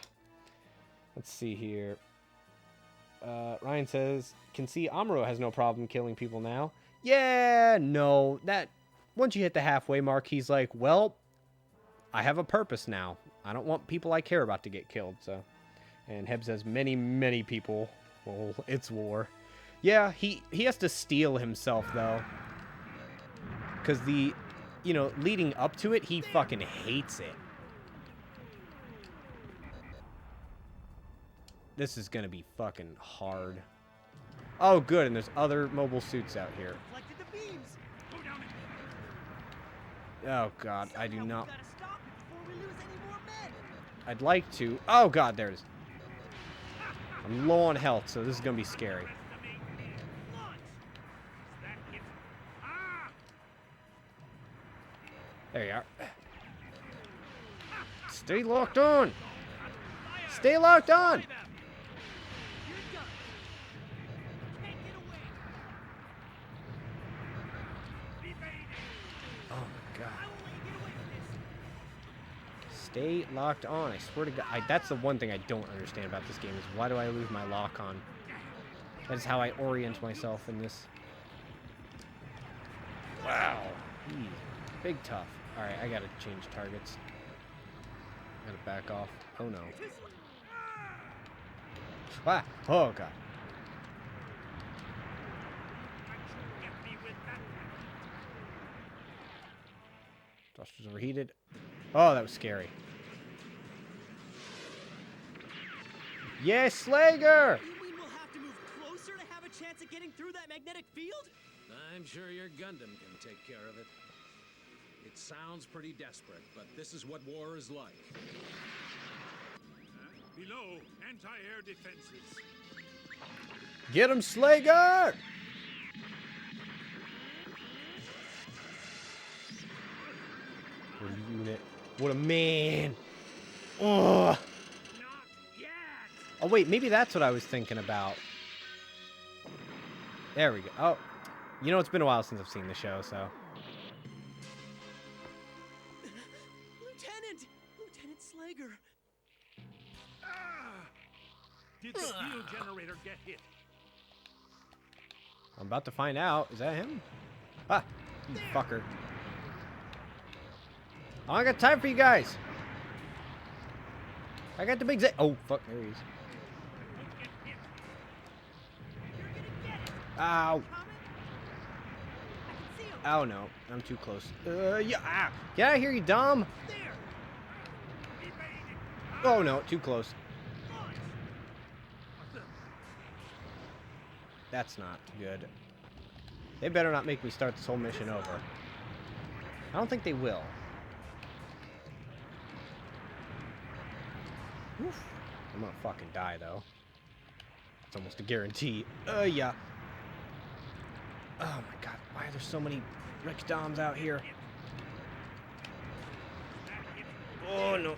see here. Ryan says, can see Amuro has no problem killing people now. Yeah, no, that once you hit the halfway mark, he's like, well, I have a purpose now. I don't want people I care about to get killed, so. And Heb says, many people. Well, it's war. Yeah, he has to steel himself, though. Because leading up to it, he fucking hates it. This is gonna be fucking hard. Oh, good, and there's other mobile suits out here. Oh, God, I do not... I'd like to... Oh, God, there it is. I'm low on health, so this is gonna be scary. There you are. Stay locked on. Stay locked on. Oh my god. Stay locked on. I swear to God. That's the one thing I don't understand about this game is why do I lose my lock on? That is how I orient myself in this. Wow. Jeez. Big tough. Alright, I gotta change targets. Gotta back off. Oh no. Ah! Oh god. Thrusters overheated. Oh, that was scary. Yes, Slager! You mean we'll have to move closer to have a chance at getting through that magnetic field? I'm sure your Gundam can take care of it. It sounds pretty desperate, but this is what war is like. Below, anti-air defenses. Get him, Slager! What a unit. What a man. Oh. Oh, wait. Maybe that's what I was thinking about. There we go. Oh. You know, it's been a while since I've seen the show, so. Lieutenant Slager. Did the field generator get hit? I'm about to find out. Is that him? Ah, you fucker. Oh, I got time for you guys. I got the big oh, fuck. There he is. Ow. Oh, no. I'm too close. Yeah. Ah. Get out of here, you dumb. Oh, no. Too close. That's not good. They better not make me start this whole mission over. I don't think they will. Oof. I'm gonna fucking die, though. It's almost a guarantee. Yeah. Oh my god, why are there so many Rick Doms out here? Oh no.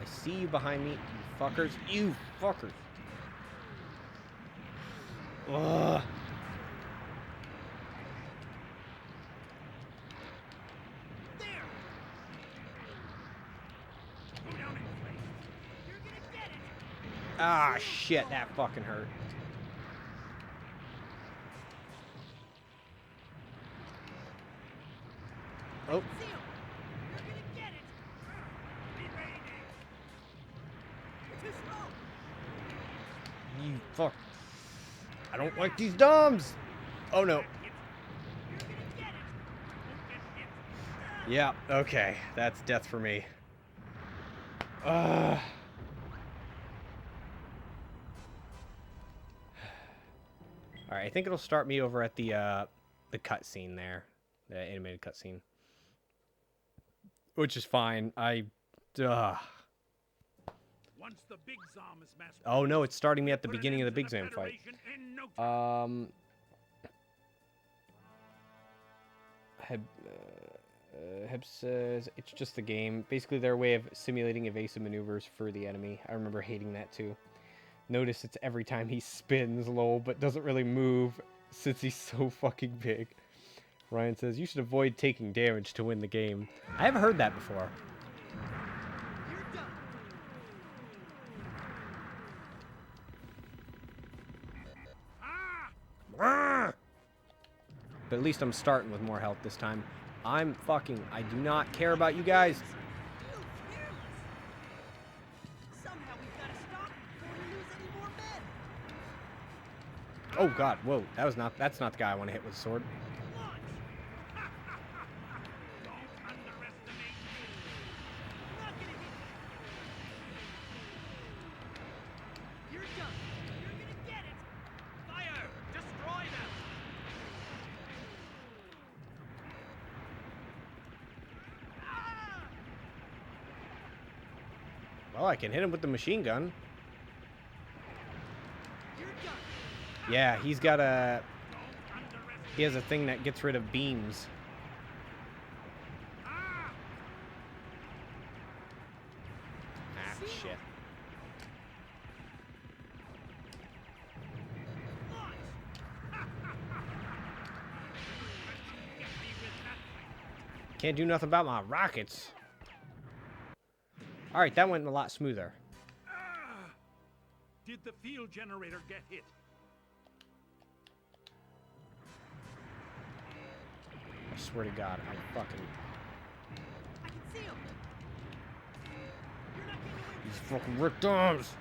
I see you behind me, you fuckers. You fuckers. Ugh. Ah, shit, that fucking hurt. Oh. You fuck. I don't like these DOMs. Oh no. Yeah, okay. That's death for me. Alright, I think it'll start me over at the cutscene there. The animated cutscene. Which is fine. Once the big Zom is mass oh no, it's starting me at the beginning of the Big Zam fight. Heb says it's just the game. Basically their way of simulating evasive maneuvers for the enemy. I remember hating that too. Notice it's every time he spins, lol, but doesn't really move since he's so fucking big. Ryan says, you should avoid taking damage to win the game. I haven't heard that before. But at least I'm starting with more health this time. I do not care about you guys. Oh god, whoa, that's not the guy I want to hit with a sword. Well, I can hit him with the machine gun. Yeah, he's got a... He has a thing that gets rid of beams. Ah, shit. Can't do nothing about my rockets. Alright, that went a lot smoother. Did the field generator get hit? I swear to God, I fucking... I can see him. You're not getting away. These fucking ripped arms!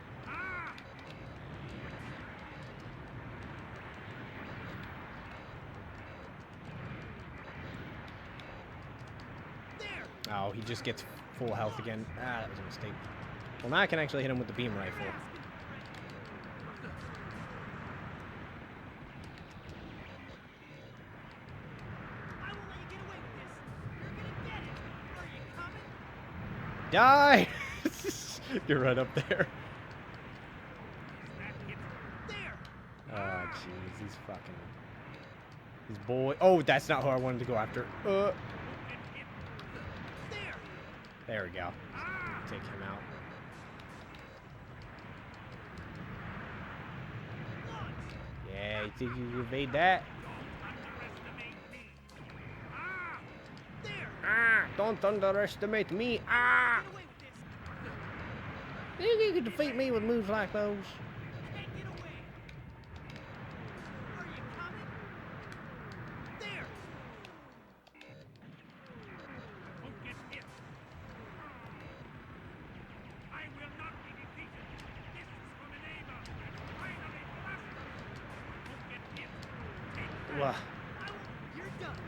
There. Oh, he just gets full health again. Ah, that was a mistake. Well, now I can actually hit him with the beam rifle. I won't let you get away with this. You're gonna get it. Are you coming? Die! You're right up there. There. Oh, jeez, he's fucking... His boy... Oh, that's not who I wanted to go after. There. There we go. Take him out. Yeah, you think you can evade that? There. Ah, don't underestimate me. Ah! Get away with this. You can defeat me with moves like those. Can't get away. Are you coming? There. Won't get hit. I will not be defeated. This is for Minerva. And finally blessed. Won't get hit. Take Wah. You're done.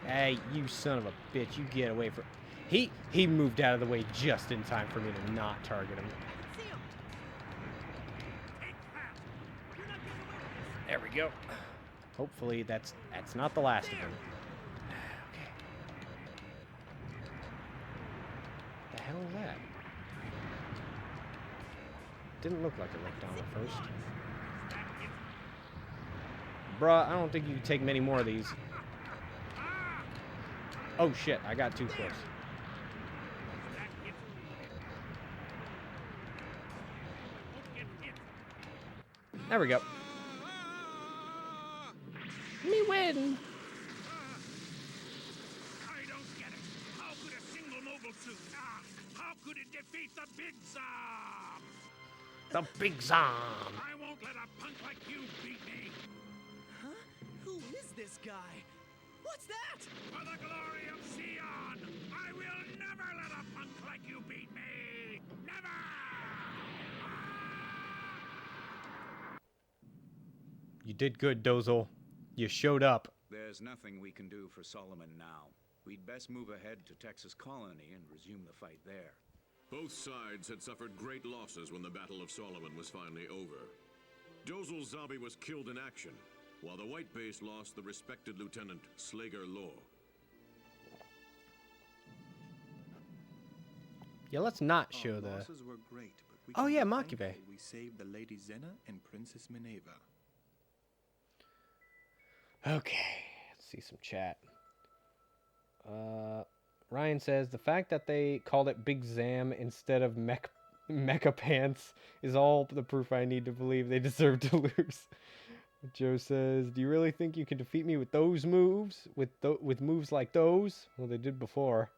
Hey, you son of a bitch, you get away from... He moved out of the way just in time for me to not target him. I can see him. Take that. You're not getting away with this. There we go. Hopefully that's not the last of them. Okay. The hell is that? Didn't look like it looked down at first. Bruh, I don't think you can take many more of these. Oh shit, I got too close. There we go. Me win. I don't get it. How could a single mobile suit? How could it defeat the Big Zom? The Big Zom. I won't let a punk like you beat me. Huh? Who is this guy? What's that? For the glory of Zeon, I will never let a punk like you beat me. Never! You did good, Dozel. You showed up. There's nothing we can do for Solomon now. We'd best move ahead to Texas Colony and resume the fight there. Both sides had suffered great losses when the Battle of Solomon was finally over. Dozel Zabi was killed in action, while the White Base lost the respected Lieutenant Slager Law. Yeah, let's not show the... losses were great, but we Oh can yeah, be Makive. thankful we saved the Lady Zena and Princess Minerva. Okay, let's see some chat. Ryan says, the fact that they called it Big Zam instead of Mecha Pants is all the proof I need to believe they deserve to lose. Joe says, do you really think you can defeat me with those moves? With moves like those? Well, they did before.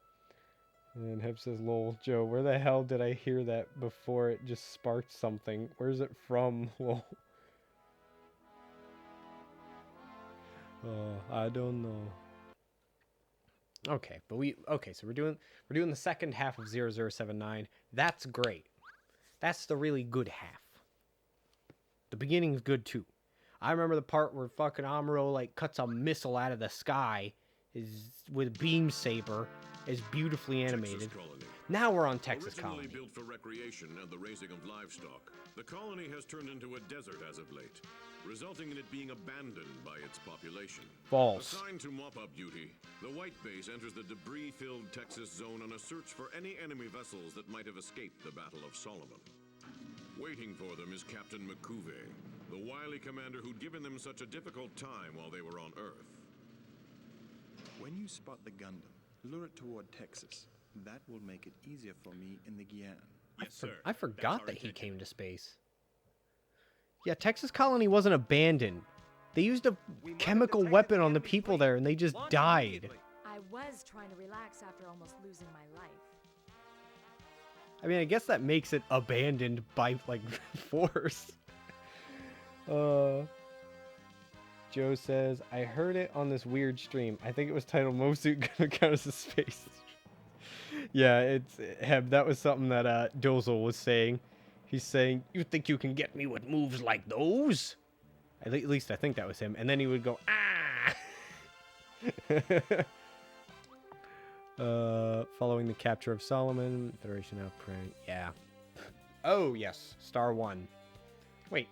And Heb says, lol, Joe, where the hell did I hear that before it just sparked something? Where's it from? Lol. Oh, I don't know. Okay, but so we're doing the second half of 0079. That's great. That's the really good half. The beginning's good too. I remember the part where fucking Amuro like cuts a missile out of the sky with a beam saber, is beautifully animated. Now we're on Texas Colony. Originally built for recreation and the raising of livestock, the colony has turned into a desert as of late, resulting in it being abandoned by its population. False. Assigned to mop-up duty, the White Base enters the debris-filled Texas zone on a search for any enemy vessels that might have escaped the Battle of Solomon. Waiting for them is Captain McCuve, the wily commander who'd given them such a difficult time while they were on Earth. When you spot the Gundam, lure it toward Texas. That will make it easier for me in the Guyane. Yes, sir. I forgot that he came to space. Yeah, Texas Colony wasn't abandoned. They used a chemical weapon on the people there, and they just died. I was trying to relax after almost losing my life. I mean, I guess that makes it abandoned by, like, force. Joe says, I heard it on this weird stream. I think it was titled Mosuit Gonna Count as a Space. Yeah, it's Heb. That was something that Dozel was saying. He's saying, you think you can get me with moves like those? At least I think that was him. And then he would go, ah! Following the capture of Solomon, Federation outprint. Yeah. Oh, yes. Star 1. Wait.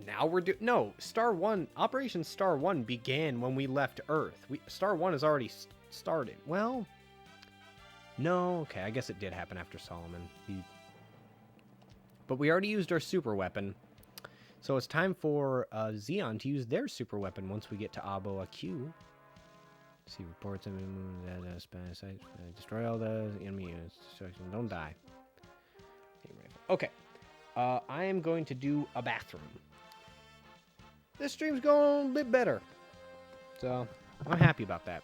Now we're no, Star 1, Operation Star 1 began when we left Earth. Star 1 has already started. Well, no, okay, I guess it did happen after Solomon. But we already used our super weapon. So it's time for Xeon to use their super weapon once we get to Abo Aq. See reports of site. Destroy all the enemy units. Don't die. Okay. I am going to do a bathroom. This stream's going a bit better. So, I'm happy about that.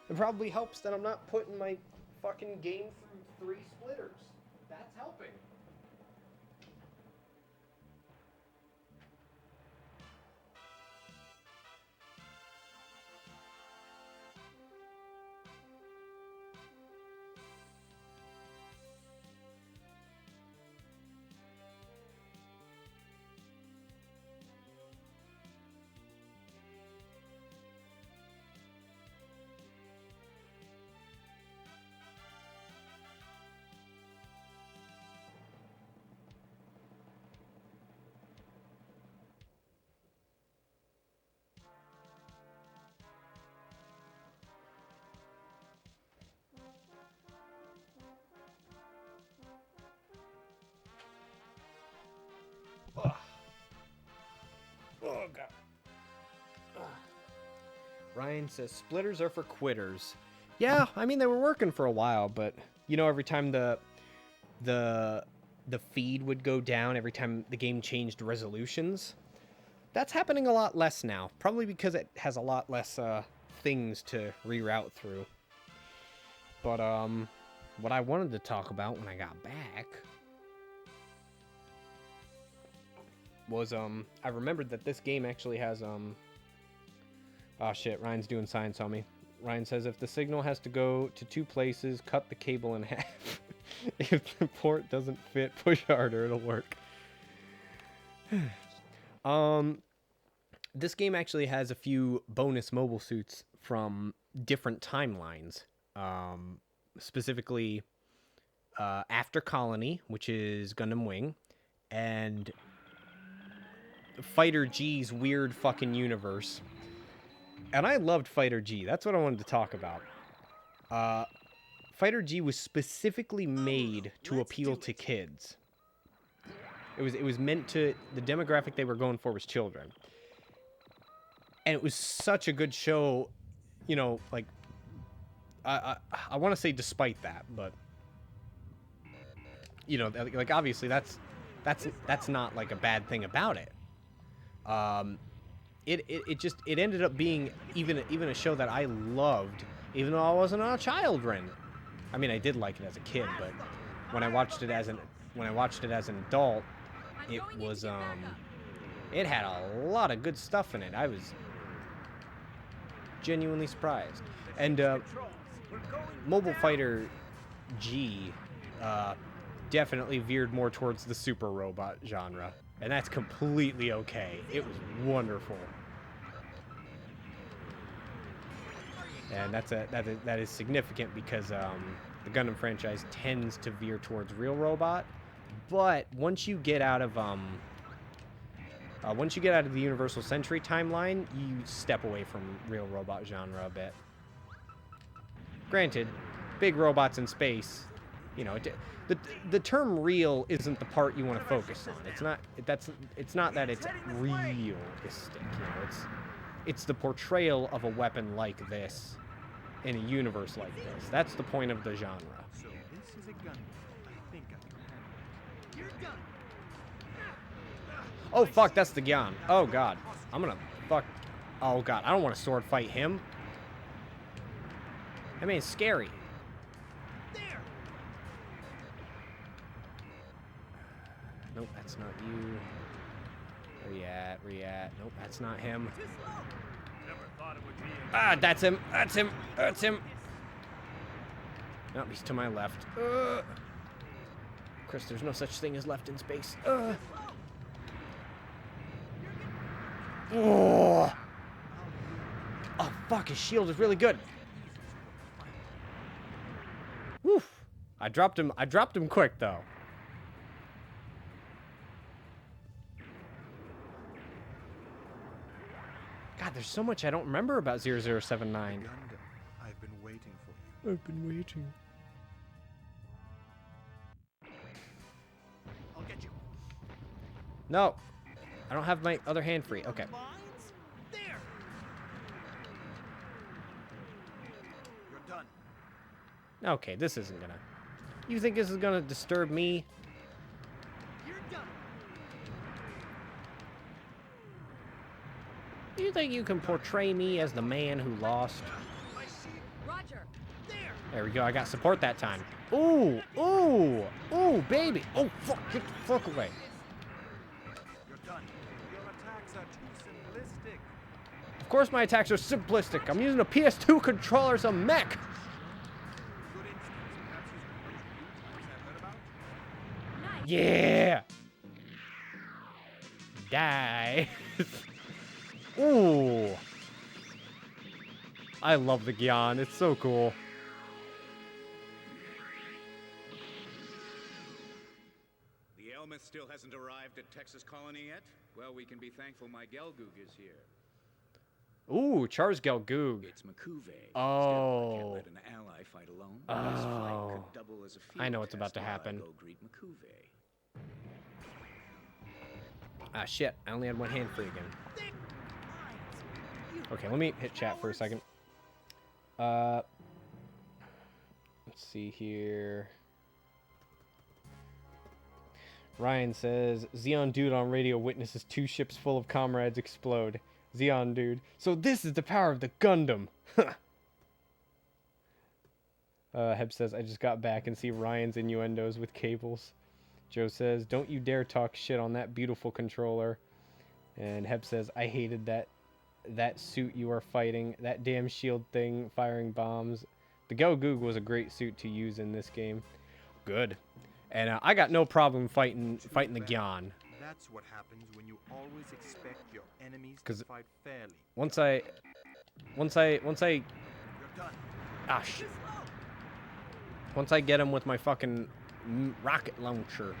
It probably helps that I'm not putting my fucking game through 3 splitters. That's helping. Ugh. Oh, God. Ugh. Ryan says, splitters are for quitters. Yeah, I mean, they were working for a while, but, you know, every time the feed would go down, every time the game changed resolutions, that's happening a lot less now. Probably because it has a lot less things to reroute through. But, what I wanted to talk about when I got back was, I remembered that this game actually has, oh shit, Ryan's doing science on me. Ryan says, if the signal has to go to 2 places, cut the cable in half. If the port doesn't fit, push harder, it'll work. This game actually has a few bonus mobile suits from different timelines. Specifically, After Colony, which is Gundam Wing, and Fighter G's weird fucking universe. And I loved Fighter G. That's what I wanted to talk about. Fighter G was specifically made to appeal to kids. It was meant to, the demographic they were going for was children. And it was such a good show, you know, like, I want to say despite that, but, you know, like, obviously that's not, like, a bad thing about it. It ended up being even a show that I loved, even though I wasn't a child Ren. I mean, I did like it as a kid, but when I watched it as an adult, it was it had a lot of good stuff in it. I was genuinely surprised. And Mobile Fighter G definitely veered more towards the super robot genre. And that's completely okay. It was wonderful. And that is significant because the Gundam franchise tends to veer towards real robot. But once you get out of the Universal Century timeline, you step away from real robot genre a bit. Granted, big robots in space, You know, the term real isn't the part you want to focus on. It's not that it's realistic. You know, it's the portrayal of a weapon like this in a universe like this. That's the point of the genre. So this is a gun. I think I can handle it. You're done. Oh fuck, that's the Gyan. Oh god, I'm gonna fuck. Oh god, I don't want to sword fight him. I mean, it's scary. There. Nope, that's not you. Where you at? Where you at? Nope, that's not him. Too slow. Never thought it would be. Ah, that's him. That's him. That's him. Nope, he's to my left. Chris, there's no such thing as left in space. Oh. Oh, fuck, his shield is really good. Woof. I dropped him quick, though. God, there's so much I don't remember about 0079. Gundam, I've been waiting for you. I've been waiting. I'll get you. No. I don't have my other hand free. Okay. Mines? There. You're done. Okay, this isn't gonna... You think this is gonna disturb me? You're done. You think you can portray me as the man who lost? Roger. There we go, I got support that time. Ooh, ooh, ooh, baby. Oh, fuck, get the fuck away. You're done. Your attacks are too simplistic. Of course my attacks are simplistic. I'm using a PS2 controller as a mech. Good instincts. Perhaps using those new types I've heard about. Nice. Yeah. Die. Ooh. I love the Gyan. It's so cool. The Elmeth still hasn't arrived at Texas Colony yet? Well, we can be thankful my Gelgoog is here. Ooh, Char's Gelgoog. It's Makuve. Oh. Still, I can't let an ally fight alone. His flight Oh. could double as a field I know what's about test to while I happen. go greet Makuve. Ah, shit. I only had one hand free again. Okay, let me hit chat for a second. Let's see here. Ryan says, Xeon dude on radio witnesses 2 ships full of comrades explode. Xeon dude. So this is the power of the Gundam. Heb says, I just got back and see Ryan's innuendos with cables. Joe says, don't you dare talk shit on that beautiful controller. And Heb says, I hated that suit you are fighting. That damn shield thing firing bombs. The Gelgoog was a great suit to use in this game. Good. And I got no problem fighting the Gyan. That's what happens when you always expect your enemies to Because fight fairly. once I You're done. ah shit. Once I get him with my fucking rocket launcher,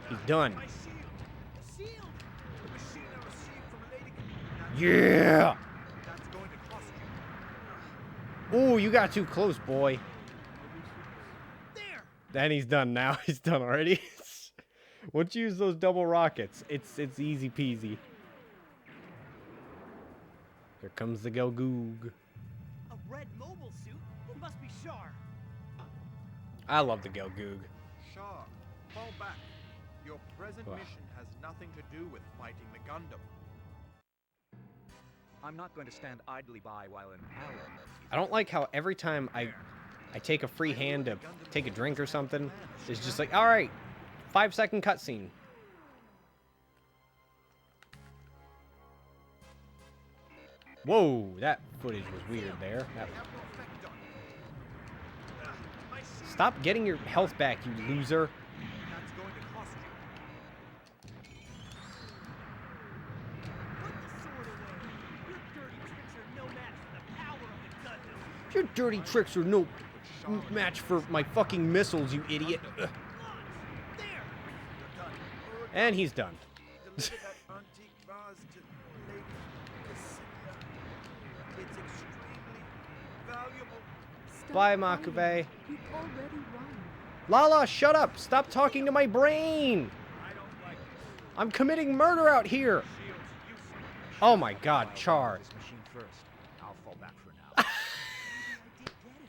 he's done. My shield. Shield. The machine I received from Lady. Yeah. That's going to cost you. Ooh, you got too close, boy. There. And he's done now. He's done already. Once you use those double rockets, it's easy peasy. Here comes the Gelgoog. A red mobile suit. It must be Shar. I love the Gelgoog. Shah, fall back. Your present Ugh. mission has nothing to do with fighting the Gundam. I'm not going to stand idly by while an ally. I don't like how every time I take a free hand to take a drink or something, it's just like, all right, 5-second cutscene. Whoa, that footage was weird there. Stop getting your health back, you loser. That's going to cost you. Put the sword away. Your dirty tricks are no match for the power of the Gundam. Your dirty tricks are no match for my fucking missiles, you idiot. Ugh. And he's done. Deliver that antique vase to Lady Lucinia. It's extremely valuable. Bye, Makuve. You've already won. Lala, shut up! Stop talking to my brain! I'm committing murder out here! Oh my god, Char. Machine first. I'll fall back for now. I did get him.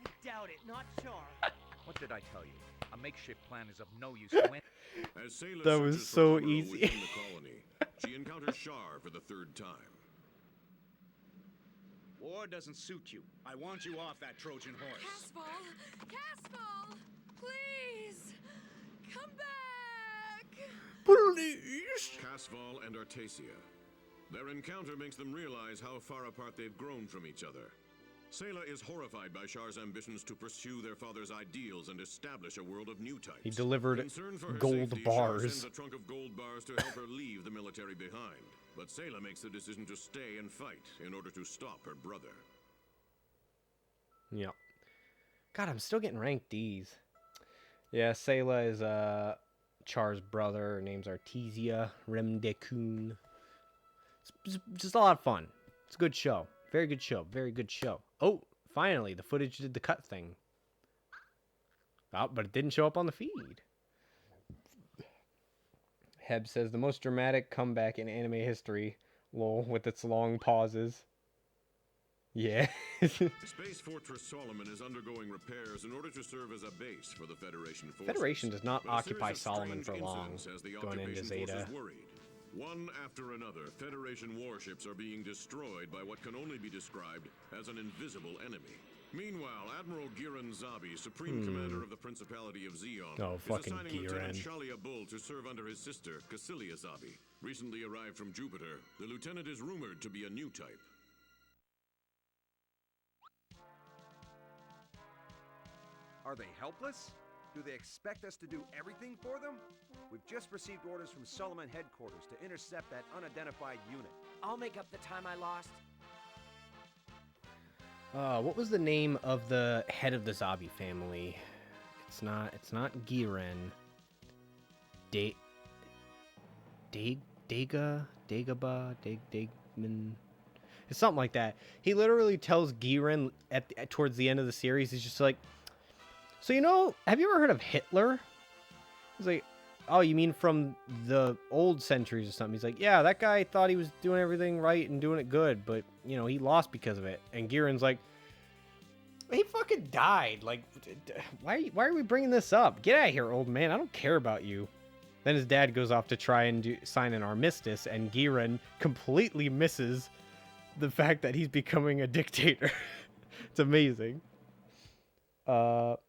I doubt it, not Char. What did I tell you? A makeshift plan is of no use to any. As Sayla That was searches for so Amuro easy. within the colony, she encounters Shar for the third time. War doesn't suit you. I want you off that Trojan horse. Casval, please, come back. Please. Casval and Artasia. Their encounter makes them realize how far apart they've grown from each other. Sayla is horrified by Shar's ambitions to pursue their father's ideals and establish a world of new types. He delivered Concerned for her gold safety, bars. Shar sends a trunk of gold bars to help her leave the military behind. But Sayla makes the decision to stay and fight in order to stop her brother. Yep. God, I'm still getting ranked D's. Yeah, Sayla is Char's brother. Her name's Artesia Remdekun. It's just a lot of fun. It's a good show. Very good show. Very good show. Oh, finally, the footage did the cut thing. Oh, but it didn't show up on the feed. Heb says, the most dramatic comeback in anime history. Lol, with its long pauses. Yeah. Space Fortress Solomon is undergoing repairs in order to serve as a base for the Federation forces. Federation does not But a occupy series of Solomon strange for long, incidents has the going into occupation Zeta. forces worried. One after another, Federation warships are being destroyed by what can only be described as an invisible enemy. Meanwhile, Admiral Giran Zabi, Supreme Commander of the Principality of Zeon, Oh, is fucking assigning Lieutenant Giran. Shalia Bull to serve under his sister, Cassilia Zabi. Recently arrived from Jupiter, the lieutenant is rumored to be a new type. Are they helpless? Do they expect us to do everything for them? We've just received orders from Solomon headquarters to intercept that unidentified unit. I'll make up the time I lost. What was the name of the head of the Zabi family? It's not Giren. Dagman. It's something like that. He literally tells Giren towards the end of the series, he's just like, so have you ever heard of Hitler? He's like, oh, you mean from the old centuries or something? He's like, yeah, that guy thought he was doing everything right and doing it good, but, he lost because of it. And Giren's like, he fucking died. Like, why are we bringing this up? Get out of here, old man. I don't care about you. Then his dad goes off to try and sign an armistice, and Giren completely misses the fact that he's becoming a dictator. It's amazing. Let's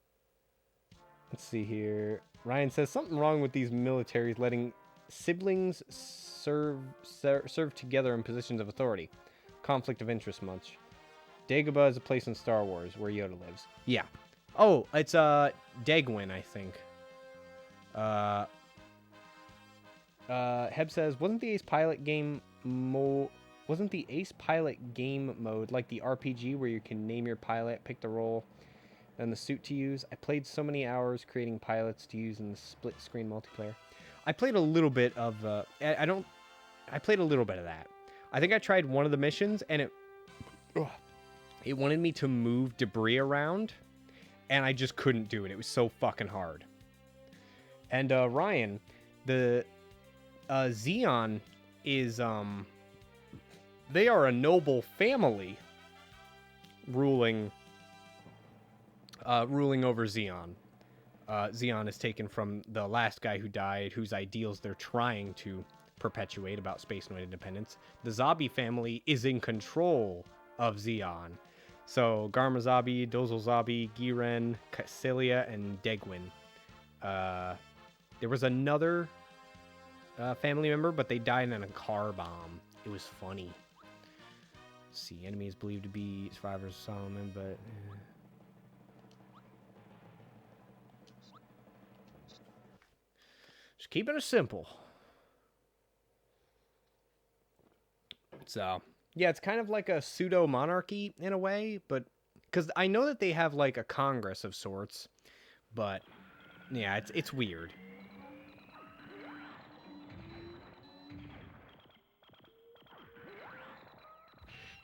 see here. Ryan says, something wrong with these militaries letting siblings serve together in positions of authority. Conflict of interest much. Dagobah is a place in Star Wars where Yoda lives. Yeah. Oh, it's Dagwin, I think. Heb says, wasn't the Ace Pilot game mode like the RPG where you can name your pilot, pick the role, and the suit to use? I played so many hours creating pilots to use in the split screen multiplayer. I played a little bit of I played a little bit of that. I think I tried one of the missions and it wanted me to move debris around and I just couldn't do it. It was so fucking hard. And Ryan, the Zeon is they are a noble family ruling over Zeon. Zeon is taken from the last guy who died, whose ideals they're trying to perpetuate about Space-Noid independence. The Zabi family is in control of Zeon. So Garma Zabi, Dozel Zabi, Giren, Cassilia, and Degwin. There was another family member, but they died in a car bomb. It was funny. Let's see, enemy is believed to be survivors of Solomon, but... Just keeping it simple. So, yeah, it's kind of like a pseudo-monarchy in a way, but... Because I know that they have, like, a congress of sorts, but... Yeah, it's weird.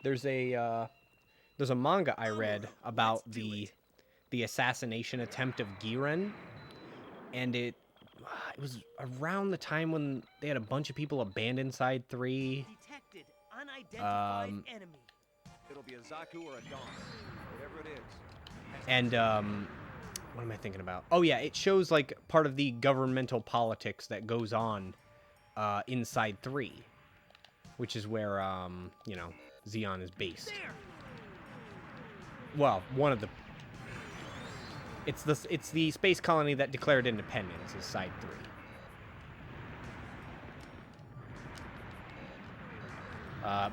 There's there's a manga I read about the assassination attempt of Giren, and it was around the time when they had a bunch of people abandon Side 3. Detected unidentified enemy. It'll be a Zaku or a Dawn, whatever it is. And what am I thinking about? Oh yeah, it shows like part of the governmental politics that goes on inside 3, which is where you know, Zeon is based. There. Well, one of the it's the space colony that declared independence is Side 3.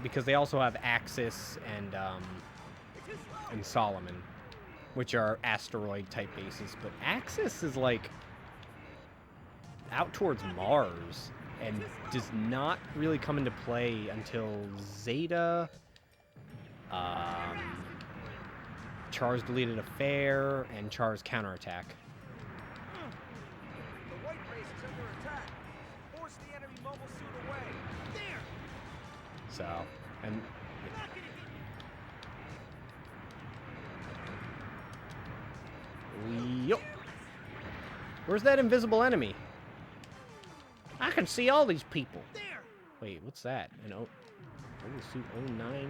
Because they also have Axis and Solomon, which are asteroid type bases, but Axis is like out towards Mars and does not really come into play until Zeta, Char's Deleted Affair, and Char's Counterattack. The white race is under attack. Force the enemy mobile suit away. There. So, and Yup. Where's that invisible enemy? I can see all these people. There. Wait, what's that? Mobile Suit 09?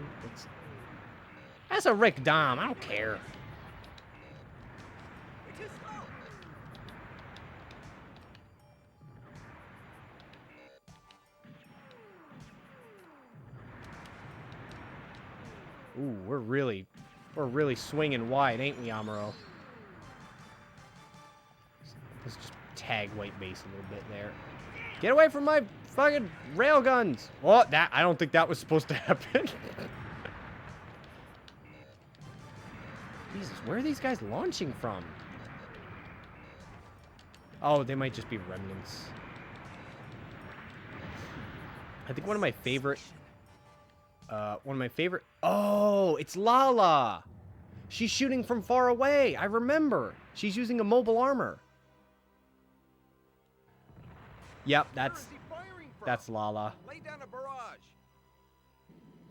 That's a Rick Dom. I don't care. Too slow. Ooh, we're really swinging wide, ain't we, Amuro? Let's just tag white base a little bit there. Get away from my fucking railguns! Oh, I don't think that was supposed to happen. Jesus, where are these guys launching from? Oh, they might just be remnants. I think one of my favorite... Oh, it's Lala! She's shooting from far away! I remember! She's using a mobile armor. Yep, that's Lala. Lay down a barrage.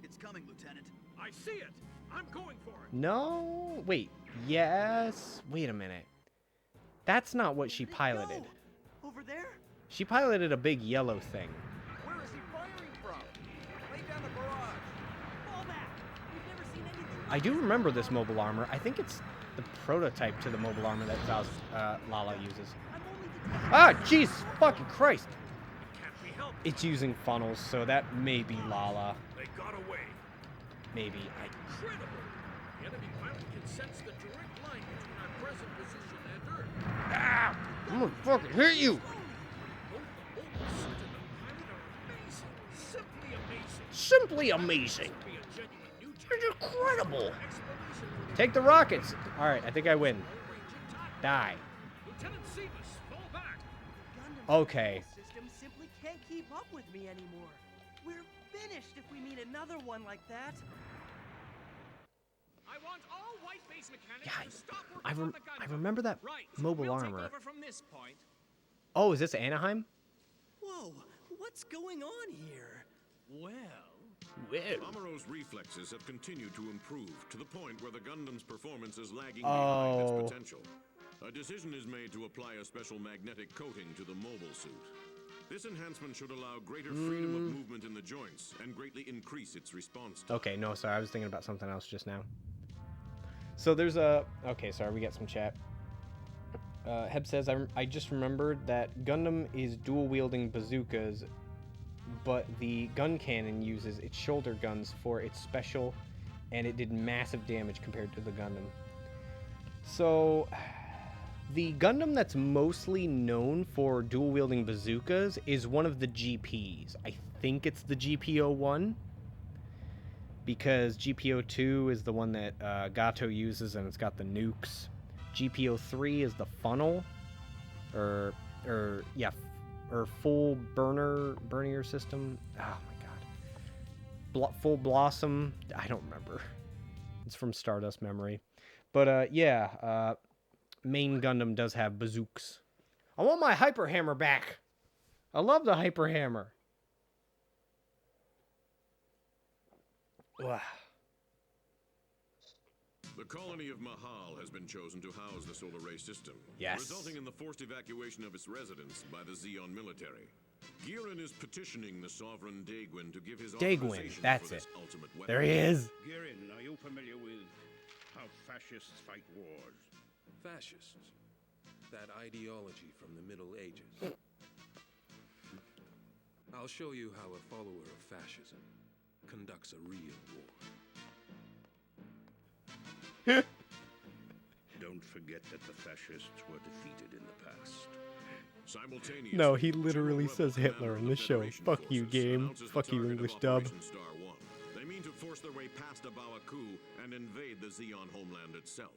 It's coming, Lieutenant. I see it. I'm going for it. No, wait. Yes. Wait a minute. That's not what she piloted. Over there? She piloted a big yellow thing. Where is he firing from? Lay down a barrage. Fall back. We've never seen anything. I do remember this mobile armor. I think it's the prototype to the mobile armor that Lala uses. Ah, jeez, fucking Christ! It's using funnels, so that may be Lala. They got away. Maybe. Incredible. The enemy pilot can sense the direct line between our present position and Earth. Ah! I'm gonna fucking hit you! Both the mobile suit and the pilot are amazing. Simply amazing. Simply amazing. Be a genuine new It's incredible. explanation for the Take the rockets. All right, I think I win. Die. Lieutenant Seamus, fall back. Gundam's Okay. control system simply can't keep up with me anymore. We're finished if we meet another one like that. I want all white base mechanics Yeah, to stop working on the Gundam. I remember that Right. mobile we'll armor. Take over from this point. Oh, is this Anaheim? Whoa, what's going on here? Well, Amuro's reflexes have continued to improve to the point where the Gundam's performance is lagging behind its potential. A decision is made to apply a special magnetic coating to the mobile suit. This enhancement should allow greater freedom of movement in the joints and greatly increase its response time. Okay, no, sorry, I was thinking about something else just now. So there's a... Okay, sorry, we got some chat. Heb says, I just remembered that Gundam is dual-wielding bazookas, but the gun cannon uses its shoulder guns for its special, and it did massive damage compared to the Gundam. So... The Gundam that's mostly known for dual-wielding bazookas is one of the GPs. I think it's the GP01, because GP02 is the one that Gato uses, and it's got the nukes. GP03 is the funnel, or full burner system. Oh my god, full blossom. I don't remember. It's from Stardust memory, but main Gundam does have bazooks. I want my hyper hammer back. I love the hyper hammer. Wow. The colony of Mahal has been chosen to house the solar ray system, Yes. resulting in the forced evacuation of its residents by the Zeon military. Giran is petitioning the sovereign Daegwin to give his authorization that's for this it. ultimate weapon. There he is. Girin, are you familiar with how fascists fight wars? Fascists? That ideology from the Middle Ages. I'll show you how a follower of fascism conducts a real war. Don't forget that the fascists were defeated in the past. Simultaneously, No, he literally says Hitler in the show. Fuck you, game. Fuck you, English dub. Star 1. They mean to force their way past Abawaku and invade the Zeon homeland itself.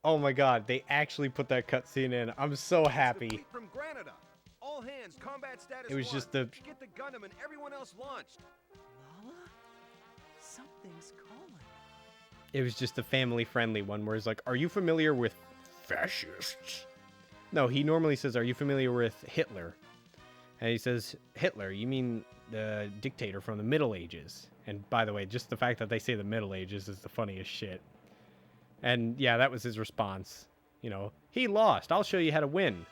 Oh my god, they actually put that cutscene in. I'm so happy. From Granada. All hands, combat status It was 1. just the... Get the Gundam and everyone else launched. Lala? Something's calling. It was just a family-friendly one where he's like, are you familiar with fascists? No, he normally says, are you familiar with Hitler? And he says, Hitler, you mean the dictator from the Middle Ages? And by the way, just the fact that they say the Middle Ages is the funniest shit. And yeah, that was his response. You know, he lost. I'll show you how to win.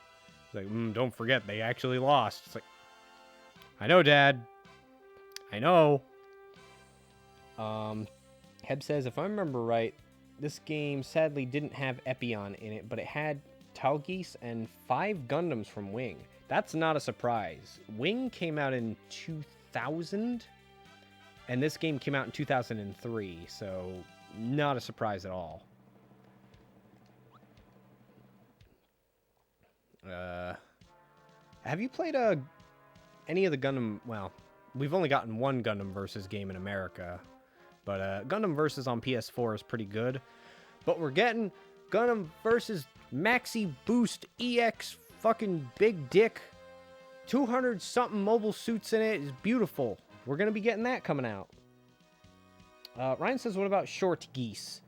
He's like, don't forget, they actually lost. It's like, I know, Dad. I know. Heb says, if I remember right, this game sadly didn't have Epion in it, but it had Talgeese and 5 Gundams from Wing. That's not a surprise. Wing came out in 2000, and this game came out in 2003, so not a surprise at all. Have you played any of the Gundam? Well, we've only gotten one Gundam Versus game in America, but Gundam Versus on PS4 is pretty good. But we're getting Gundam Versus Maxi Boost EX fucking big dick. 200 something mobile suits in it. It's beautiful. We're gonna be getting that coming out. Ryan says, what about Short Geese?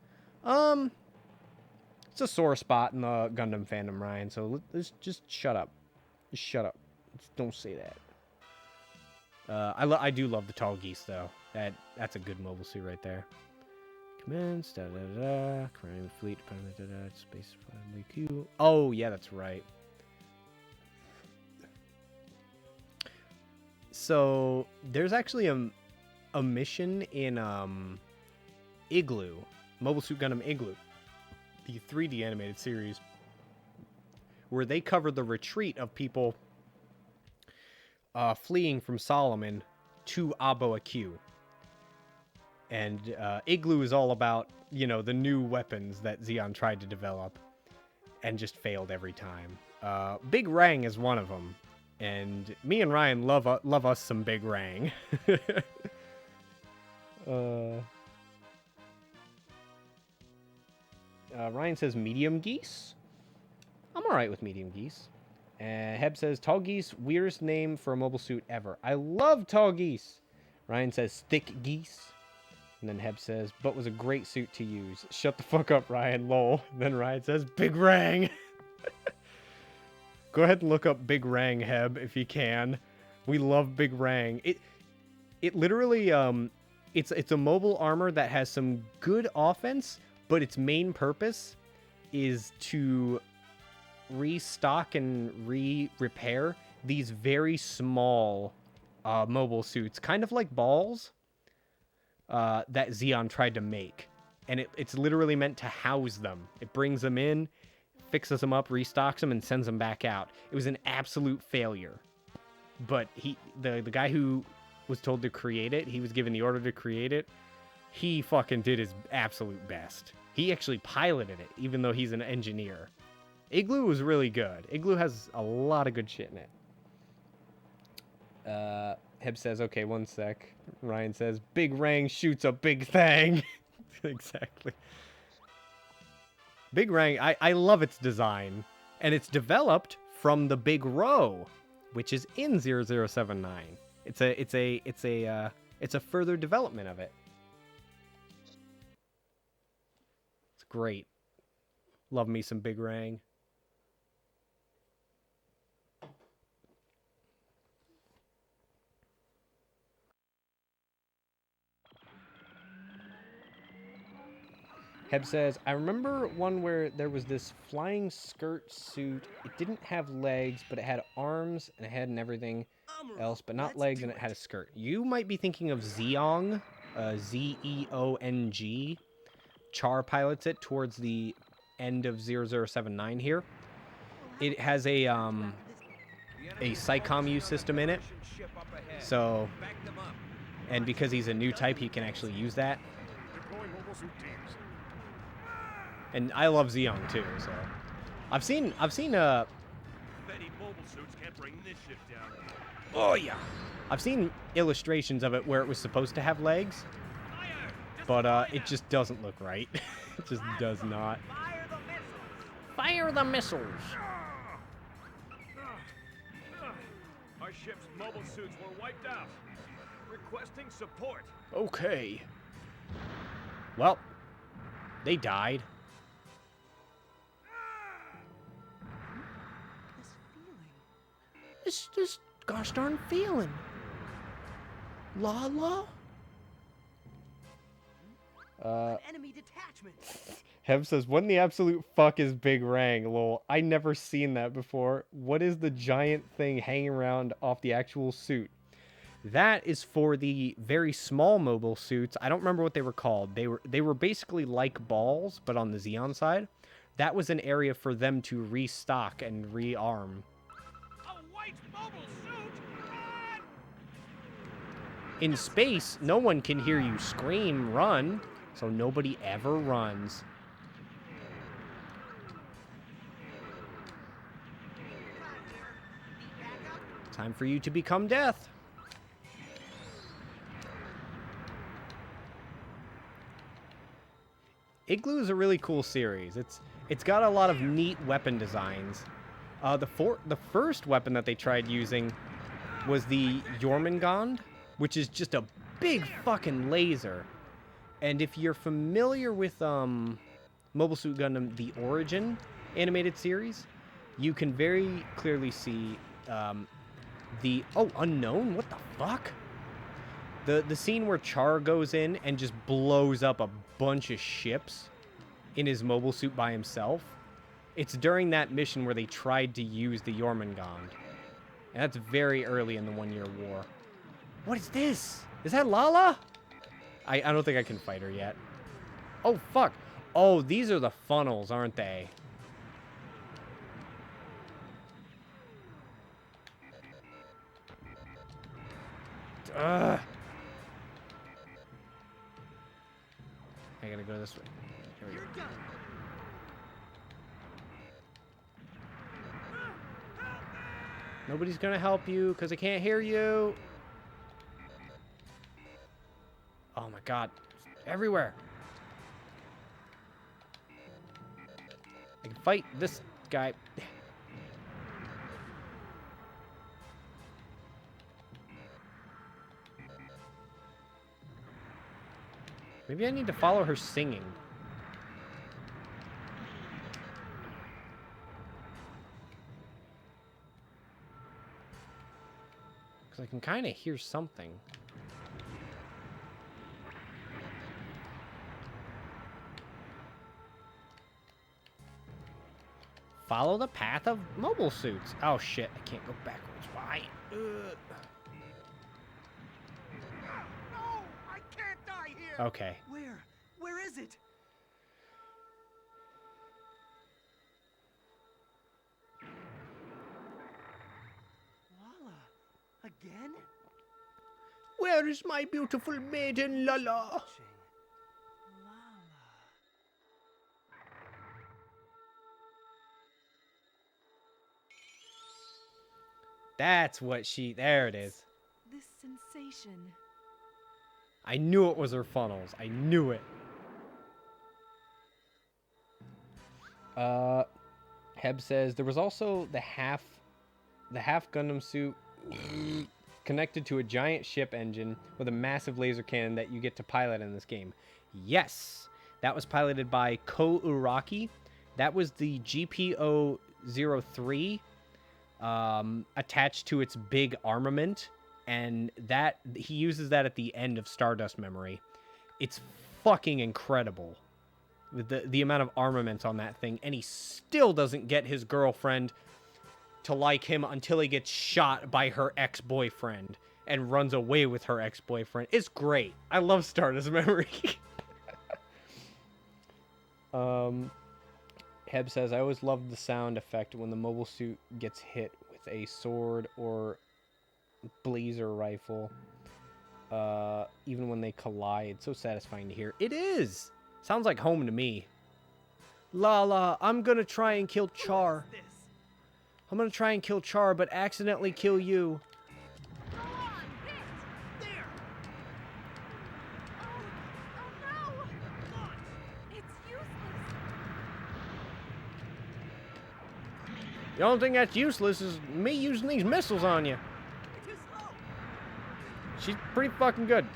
It's a sore spot in the Gundam fandom, Ryan, so let's just shut up. Just shut up. Just don't say that. I do love the Tall Geese, though. That's a good mobile suit right there. Commence, da-da-da, crime fleet, da-da-da, space family Q. Oh, yeah, that's right. So, there's actually a mission in Igloo, Mobile Suit Gundam Igloo, the 3D animated series, where they cover the retreat of people fleeing from Solomon to Abo Aq. And Igloo is all about, you know, the new weapons that Zeon tried to develop and just failed every time. Big Rang is one of them. And me and Ryan love us some Big Rang. Ryan says medium geese. I'm alright with medium geese. Heb says tall geese, weirdest name for a mobile suit ever. I love tall geese. Ryan says thick geese. And then Heb says, but was a great suit to use. Shut the fuck up, Ryan, lol. And then Ryan says, Big Rang. Go ahead and look up Big Rang, Heb, if you can. We love Big Rang. It literally, it's a mobile armor that has some good offense, but its main purpose is to restock and repair these very small mobile suits, kind of like balls, that Zeon tried to make. And it's literally meant to house them. It brings them in, fixes them up, restocks them, and sends them back out. It was an absolute failure. But the guy who was told to create it, he was given the order to create it, he fucking did his absolute best. He actually piloted it, even though he's an engineer. Igloo was really good. Igloo has a lot of good shit in it. Heb says, okay, one sec. Ryan says, Big Rang shoots a big thing. Exactly. Big Rang, I love its design. And it's developed from the Big Row, which is in 0079. It's a further development of it. It's great. Love me some Big Rang. Heb says, I remember one where there was this flying skirt suit. It didn't have legs, but it had arms and a head and everything else, but not legs, and it had a skirt. You might be thinking of Zeong, Zeong. Char pilots it towards the end of 0079 here. It has a Psycommu system in it. So, and because he's a new type, he can actually use that. And I love Zeong too, so I've seen Betty mobile suits can't bring this ship down. Oh yeah. I've seen illustrations of it where it was supposed to have legs, but it just doesn't look right. It just does not. Fire the missiles. Our ship's mobile suits were wiped out. Requesting support. Okay. Well, they died. This gosh darn feeling. Lala? Enemy detachment. Heb says, when the absolute fuck is Big Rang? Lol, I never seen that before. What is the giant thing hanging around off the actual suit? That is for the very small mobile suits. I don't remember what they were called. They were basically like balls, but on the Xeon side. That was an area for them to restock and rearm. In space, no one can hear you scream, run, so nobody ever runs. Time for you to become death. Igloo is a really cool series. It's got a lot of neat weapon designs. The first weapon that they tried using was the Jormungand, which is just a big fucking laser. And if you're familiar with Mobile Suit Gundam: The Origin animated series, you can very clearly see Unknown? What the fuck? The scene where Char goes in and just blows up a bunch of ships in his mobile suit by himself. It's during that mission where they tried to use the Jormungand. And that's very early in the 1 Year War. What is this? Is that Lala? I don't think I can fight her yet. Oh, fuck. Oh, these are the funnels, aren't they? Ugh. I gotta go this way. Here we go. Nobody's gonna help you because I can't hear you. Oh my god. Everywhere. I can fight this guy. Maybe I need to follow her singing. Because I can kind of hear something. Follow the path of mobile suits. Oh shit, I can't go backwards. Why? No, I can't die here. Okay. Where is it? Lala, again? Where is my beautiful maiden, Lala? That's what there it is. This sensation. I knew it was her funnels. I knew it. Heb says there was also the half Gundam suit connected to a giant ship engine with a massive laser cannon that you get to pilot in this game. Yes, that was piloted by Ko Uraki. That was the GPO-03 attached to its big armament, and that he uses that at the end of Stardust Memory. It's fucking incredible. with the amount of armaments on that thing, and he still doesn't get his girlfriend to like him until he gets shot by her ex-boyfriend and runs away with her ex-boyfriend. It's great. I love Stardust Memory. Heb says, I always loved the sound effect when the mobile suit gets hit with a sword or blazer rifle. Even when they collide. So satisfying to hear. It is! Sounds like home to me. Lala, I'm gonna try and kill Char. I'm gonna try and kill Char, but accidentally kill you. The only thing that's useless is me using these missiles on you. She's pretty fucking good.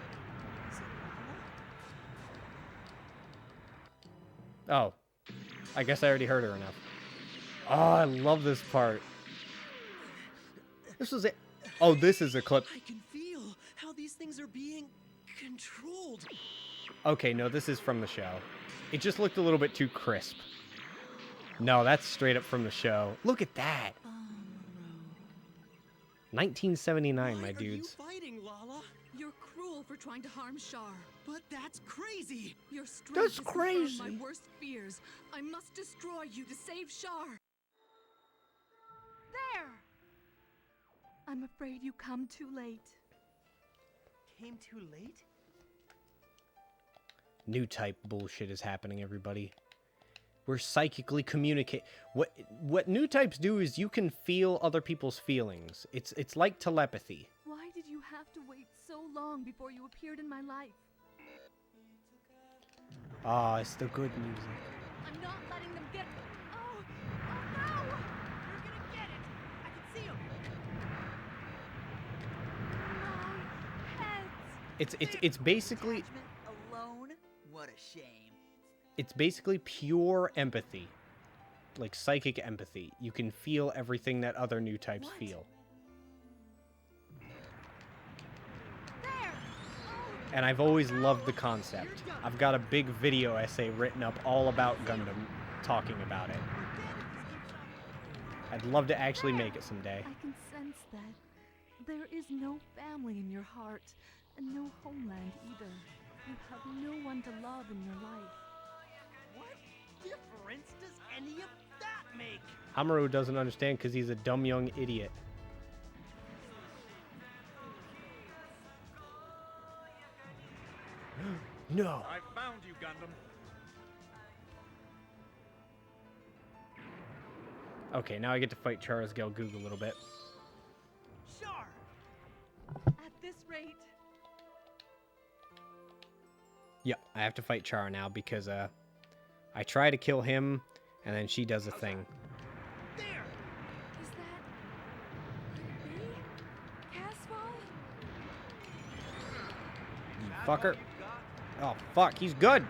Oh. I guess I already heard her enough. Oh, I love this part. This is it. Oh, this is a clip. I can feel how these things are being controlled. Okay, no, this is from the show. It just looked a little bit too crisp. No, that's straight up from the show. Look at that. 1979, my dudes. Why are you fighting, Lala? You're cruel for trying to harm Shar. But that's crazy. Your strength That's is crazy. my worst fears. I must destroy you to save Shar. There! I'm afraid you come too late. Came too late? New type bullshit is happening, everybody. We're psychically communicate. What new types do is you can feel other people's feelings. It's like telepathy. Why did you have to wait so long before you appeared in my life? Ah, it's the good music. I'm not letting them get... Oh no! You're gonna get it! I can see him! My head! It's basically Alone? What a shame. it's basically pure empathy. Like psychic empathy. You can feel everything that other new types feel. And I've always loved the concept. I've got a big video essay written up all about Gundam, talking about it. I'd love to actually make it someday. I can sense that. There is no family in your heart, and no homeland either. You have no one to love in your life. What difference does any of that make? Amaru doesn't understand because he's a dumb young idiot. No. I found you, Gundam. Okay, now I get to fight Char's Gelgoog a little bit. Shar! At this rate... Yeah, I have to fight Char now because I try to kill him and then she does a thing. There! Is that... me? Casval? You fucker. Oh, fuck, he's good.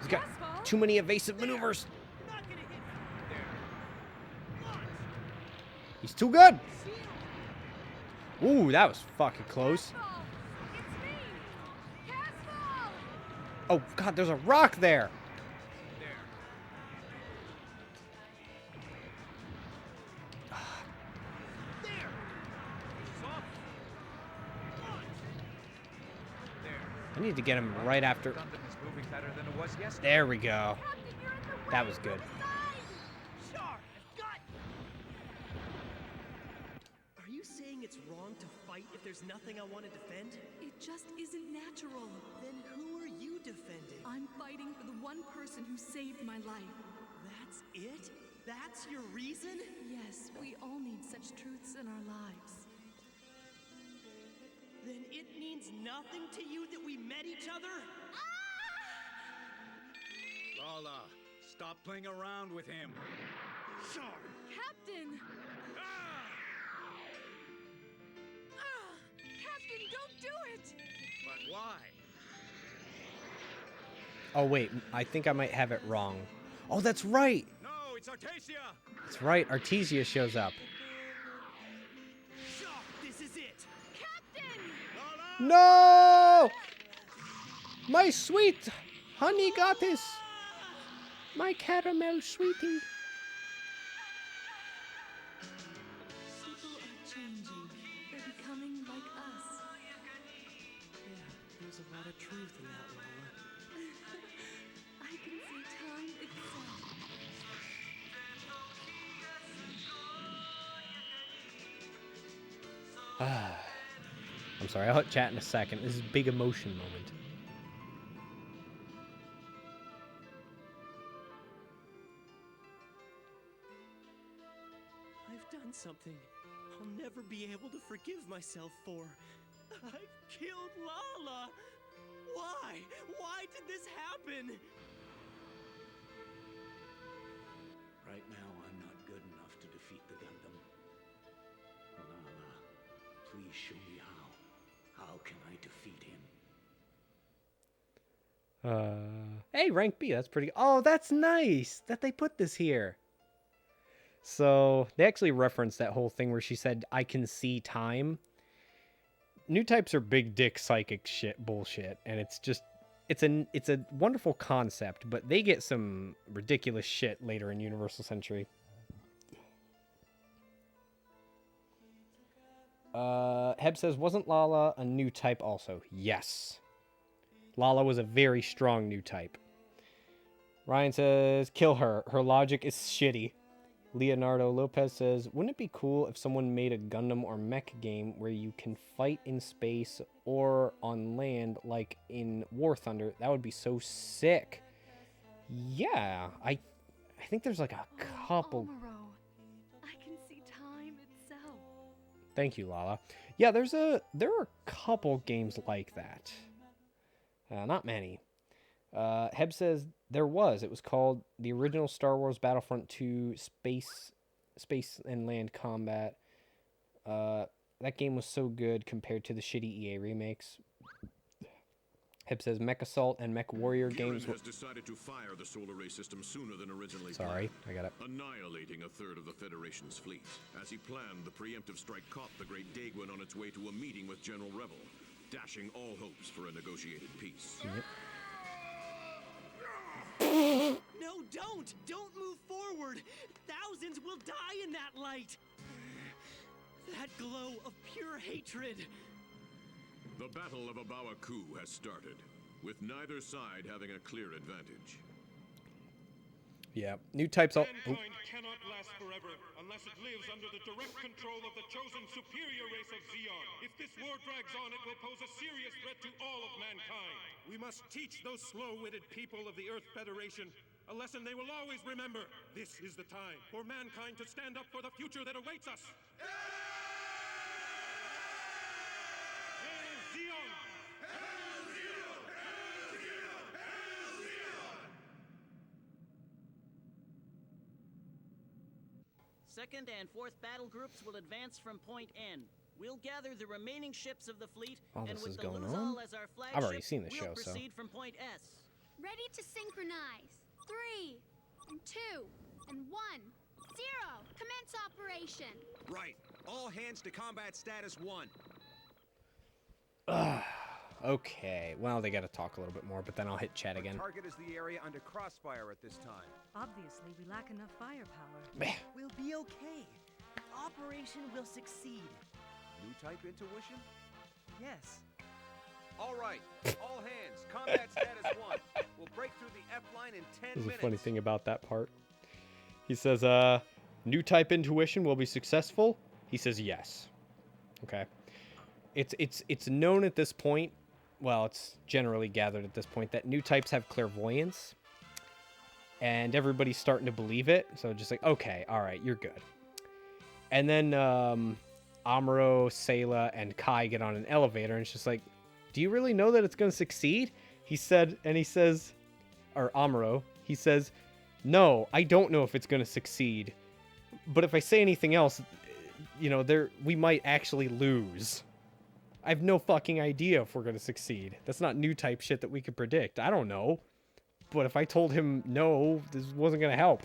He's got too many evasive maneuvers. Not gonna hit you. There. He's too good. Ooh, that was fucking close. Oh, God, there's a rock there. I need to get him right after. Gundam is moving better than it was yesterday. There we go. That was good. Shar, I've got you. Are you saying it's wrong to fight if there's nothing I want to defend? It just isn't natural. Then who are you defending? I'm fighting for the one person who saved my life. That's it? That's your reason? Yes, we all need such truths in our lives. Then it means nothing to you that we met each other? Lala, stop playing around with him. Shar! Captain! Captain, don't do it! But why? Oh, wait. I think I might have it wrong. Oh, that's right. No, it's Artesia! That's right. Artesia shows up. Shar, this No! My sweet honey goddess! My caramel sweetie! People are changing. They're becoming like us. Yeah, there's a lot of truth in that, Lola. I can see time itself. I'm sorry, I'll hit chat in a second. This is a big emotion moment. I've done something I'll never be able to forgive myself for. I've killed Lala! Why? Why did this happen? Right now, I'm not good enough to defeat the Gundam. Lala, please show me how. How can I defeat him? Hey, rank B, that's pretty... Oh, that's nice that they put this here. So, they actually referenced that whole thing where she said, I can see time. New types are big dick psychic shit bullshit, and it's just... It's a wonderful concept, but they get some ridiculous shit later in Universal Century. Heb says, wasn't Lala a new type also? Yes. Lala was a very strong new type. Ryan says, kill her. Her logic is shitty. Leonardo Lopez says, wouldn't it be cool if someone made a Gundam or mech game where you can fight in space or on land like in War Thunder? That would be so sick. Yeah, I think there's like a couple... I can see time itself. Thank you, Lala. Yeah, there are a couple games like that. Not many. Heb says there was. It was called the original Star Wars Battlefront 2 Space and Land Combat. That game was so good compared to the shitty EA remakes. Heb says Mech Assault and Mech Warrior games has decided to fire the solar ray system sooner than originally Sorry, planned, I got it. annihilating a third of the Federation's fleet. As he planned, the preemptive strike caught the Great Daguan on its way to a meeting with General Rebel, dashing all hopes for a negotiated peace. Yep. No, don't! Don't move forward! Thousands will die in that light! That glow of pure hatred! The Battle of Abawa Ku has started, with neither side having a clear advantage. Yeah, new types all... Mankind cannot last forever unless it lives under the direct control of the chosen superior race of Zeon. If this war drags on, it will pose a serious threat to all of mankind. We must teach those slow-witted people of the Earth Federation a lesson they will always remember. This is the time for mankind to stand up for the future that awaits us. Hail Zeon! Hail Zeon! Hail Zeon! Hail Zeon! Second and fourth battle groups will advance from Point N. We'll gather the remaining ships of the fleet, While and this with is the going Luzal on, as our flagship, I've already seen the we'll show, so... proceed from Point S. Ready to synchronize. 3, and 2, and 1, 0. Commence operation. Right. All hands to combat status 1. Okay, well, they gotta talk a little bit more, but then I'll hit chat again. Target is the area under crossfire at this time. Obviously, we lack enough firepower. Meh. We'll be okay. Operation will succeed. New type intuition? Yes. All right. All hands. Combat status 1. We'll break through the F line in 10 There's minutes. a funny thing about that part. He says, new type intuition will be successful? He says yes. Okay. It's known at this point, well, it's generally gathered at this point, that new types have clairvoyance. And everybody's starting to believe it. So just like, okay, alright, you're good. And then Amuro, Sayla, and Kai get on an elevator, and it's just like, do you really know that it's going to succeed? He said, and he says, or Amuro, he says, no, I don't know if it's going to succeed. But if I say anything else, you know, we might actually lose. I have no fucking idea if we're going to succeed. That's not new type shit that we could predict. I don't know. But if I told him no, this wasn't going to help.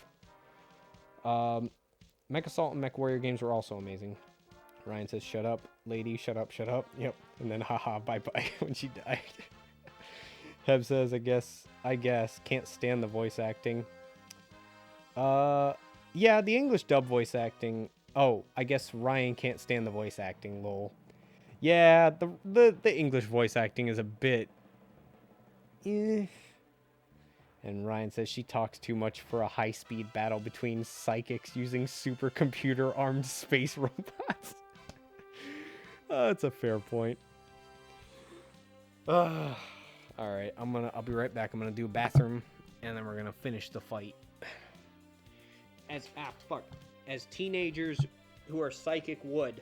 Mech Assault and Mech Warrior games were also amazing. Ryan says, shut up, lady, shut up, shut up. Yep. And then, haha, bye-bye when she died. Heb says, I guess, can't stand the voice acting. Yeah, the English dub voice acting. Oh, I guess Ryan can't stand the voice acting, lol. Yeah, the English voice acting is a bit... Eh. And Ryan says she talks too much for a high-speed battle between psychics using supercomputer-armed space robots. That's a fair point. All right, I'll be right back. I'm gonna do a bathroom, and then we're gonna finish the fight. As teenagers who are psychic would.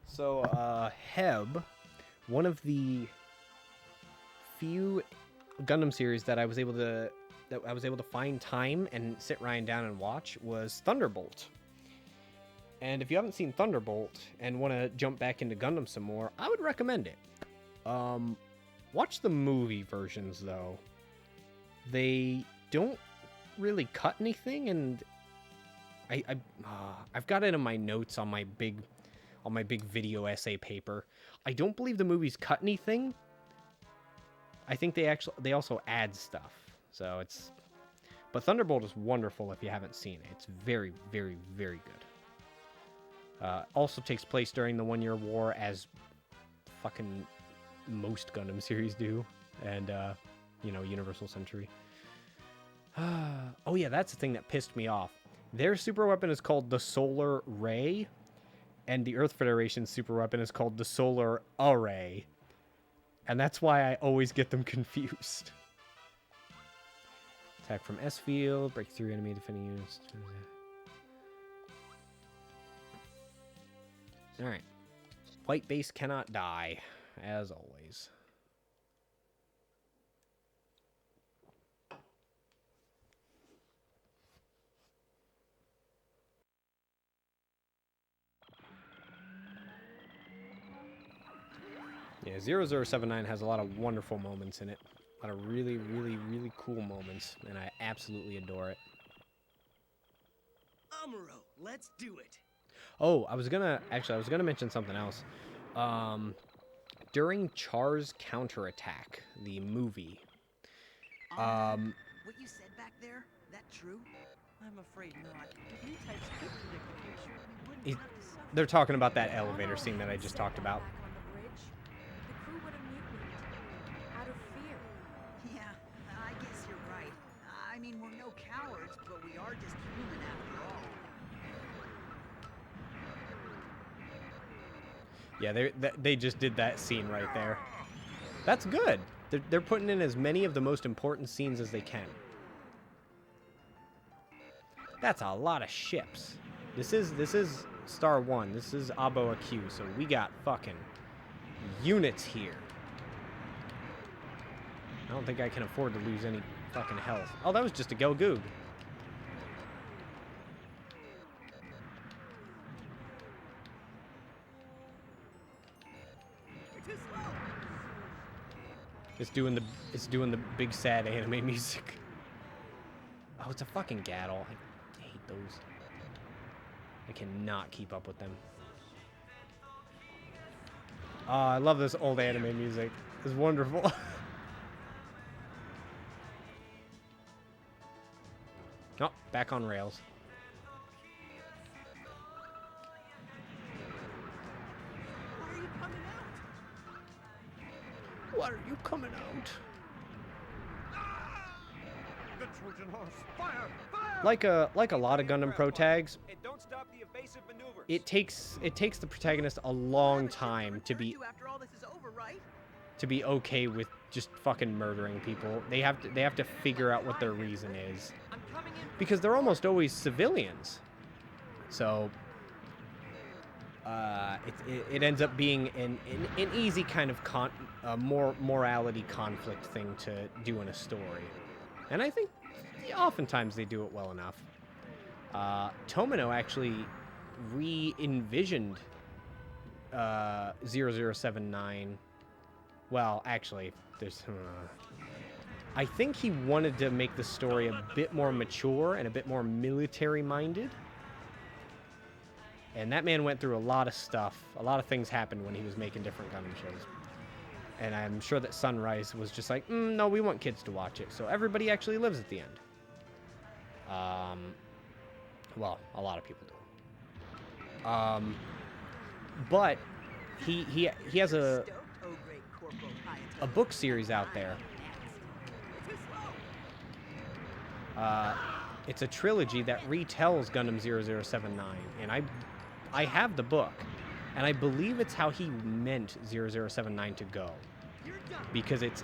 So, Heb, one of the few Gundam series that I was able to find time and sit Ryan down and watch was Thunderbolt. And if you haven't seen Thunderbolt and want to jump back into Gundam some more, I would recommend it. Watch the movie versions though. They don't really cut anything, and I've got it in my notes on my big video essay paper. I don't believe the movies cut anything. I think they also add stuff. So but Thunderbolt is wonderful if you haven't seen it. It's very, very, very good. Also takes place during the 1-year war, as fucking most Gundam series do, and Universal Century. Oh yeah, that's the thing that pissed me off. Their super weapon is called the Solar Ray, and the Earth Federation's super weapon is called the Solar Array. And that's why I always get them confused. Attack from S field, break through enemy defending units. Alright. White base cannot die, as always. Yeah, 0079 has a lot of wonderful moments in it. A lot of really, really, really cool moments, and I absolutely adore it. Amuro, let's do it. Oh, I was gonna mention something else. During Char's counterattack, the movie. What you said back there, that true? I'm afraid not. If you types could predict the future, we wouldn't have to suffer. They're talking about that elevator scene that I just talked about. The crew would have mutinied out of fear. Yeah, I guess you're right. I mean, we're no cowards, but we are just human after all. Yeah, they just did that scene right there. That's good. They're putting in as many of the most important scenes as they can. That's a lot of ships. This is Star 1. This is Abo Aq, so we got fucking units here. I don't think I can afford to lose any fucking health. Oh, that was just a Gelgoog. It's doing the big sad anime music. Oh, it's a fucking Gaddle. I hate those. I cannot keep up with them. Oh, I love this old anime music. It's wonderful. Oh, back on rails. Why are you coming out? The Trojan horse! Fire! Fire! Like a lot of Gundam Pro tags, And don't stop the evasive maneuvers. it takes the protagonist a long time to be. After all this is over, right? to be okay with just fucking murdering people. They have to figure out what their reason is, because they're almost always civilians. So it ends up being an easy kind of morality conflict thing to do in a story, and I think oftentimes they do it well enough. Tomino actually re-envisioned 0079. Well, actually, there's... I think he wanted to make the story a bit more mature and a bit more military-minded. And that man went through a lot of stuff. A lot of things happened when he was making different Gundam shows. And I'm sure that Sunrise was just like, no, we want kids to watch it. So everybody actually lives at the end. Well, a lot of people do. But he has a book series out there. It's a trilogy that retells Gundam 0079, and I have the book, and I believe it's how he meant 0079 to go, because it's,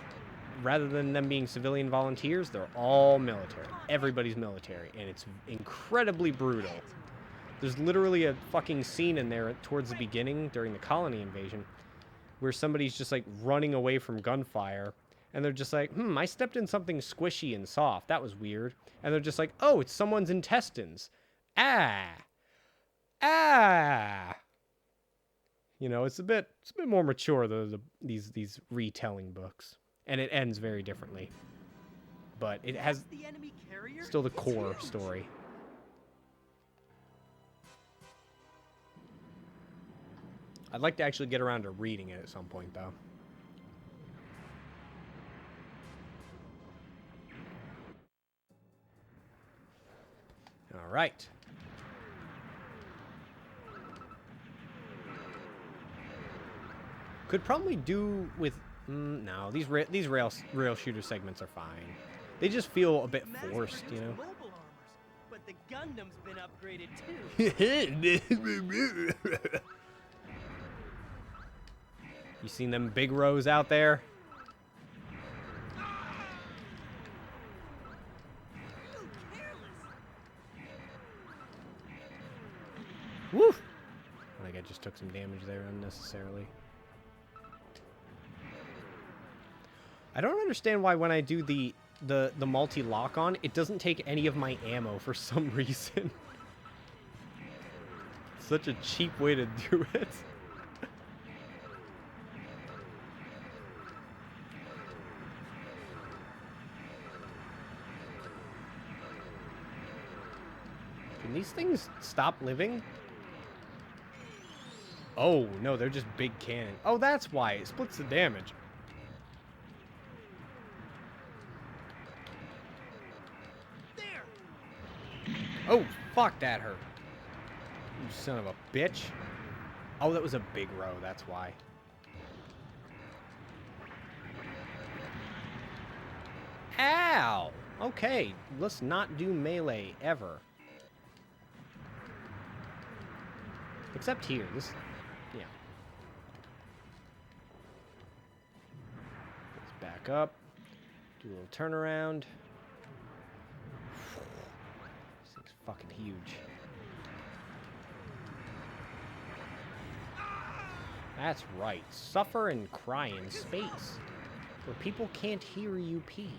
rather than them being civilian volunteers, they're all military. Everybody's military, and it's incredibly brutal. There's literally a fucking scene in there towards the beginning during the colony invasion where somebody's just like running away from gunfire, and they're just like, I stepped in something squishy and soft. That was weird. And they're just like, oh, it's someone's intestines. Ah. You know, it's a bit more mature, these retelling books. And it ends very differently. But it has still the core story. I'd like to actually get around to reading it at some point, though. All right. Could probably do with... no, these rail shooter segments are fine. They just feel a bit forced, you know? But the Gundam's been upgraded too. You seen them big rows out there? Woo! I think I just took some damage there unnecessarily. I don't understand why when I do the multi-lock on, it doesn't take any of my ammo for some reason. Such a cheap way to do it. Can these things stop living? Oh, no, they're just big cannon. Oh, that's why. It splits the damage. There. Oh, fuck, that hurt. You son of a bitch. Oh, that was a big row, that's why. Ow! Okay, let's not do melee ever. Except here, this... yeah. Let's back up. Do a little turnaround. This thing's fucking huge. That's right. Suffer and cry in space, where people can't hear you pee.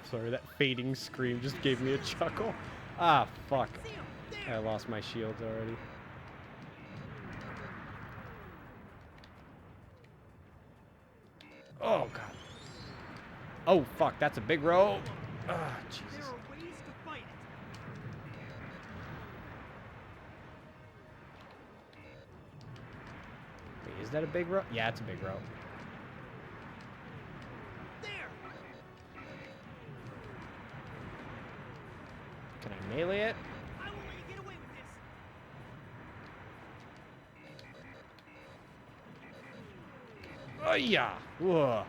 Sorry, that fading scream just gave me a chuckle. Ah, fuck. I lost my shields already. Oh, God. Oh, fuck, that's a big row. Ah, Jesus. There are ways to fight it. Wait, is that a big row? Yeah, it's a big row. Can I melee it? I won't let you get away with this. Oh, yeah. Whoa.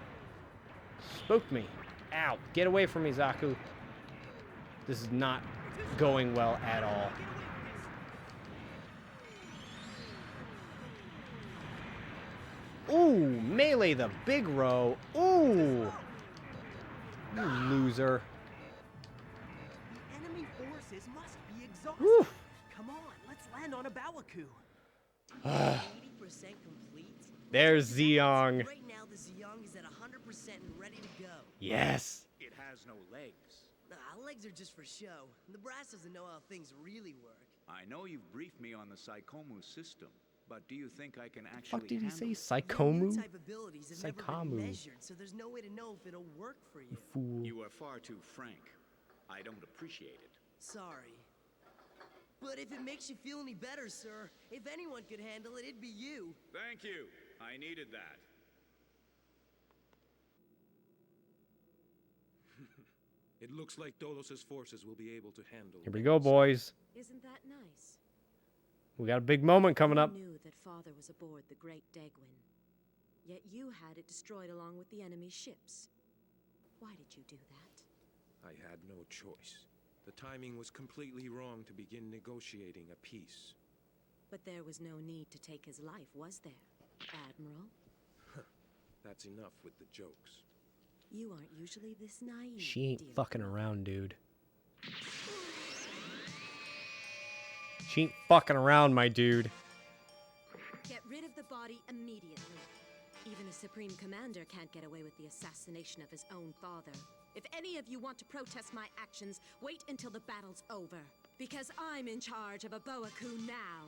Spooked me. Ow. Get away from me, Zaku. This is not going well at all. Ooh, melee the big row. Ooh. You loser. The enemy forces must be exhausted. Whew. Come on, let's land on a Bawaku. 80% complete. There's Zeong. Right now, the Zeong is at 100% and ready to go. Yes. It has no legs. Nah, legs are just for show. The brass doesn't know how things really work. I know you've briefed me on the Psychomu system, but do you think I can actually Fuck did he say? handle it? Psychomu? Type abilities have never been Psychomu. measured, so there's no way to know if it'll work for you. Fool. You are far too frank. I don't appreciate it. Sorry. But if it makes you feel any better, sir, if anyone could handle it, it'd be you. Thank you. I needed that. It looks like Dolos's forces will be able to handle. Here we go, boys. Isn't that nice? We got a big moment coming up. You knew that Father was aboard the Great Degwin. Yet you had it destroyed along with the enemy ships. Why did you do that? I had no choice. The timing was completely wrong to begin negotiating a peace. But there was no need to take his life, was there, Admiral? That's enough with the jokes. You aren't usually this naive. She ain't dear. fucking around, dude. She ain't fucking around, my dude. Get rid of the body immediately. Even a Supreme Commander can't get away with the assassination of his own father. If any of you want to protest my actions, wait until the battle's over. Because I'm in charge of a Boaku now.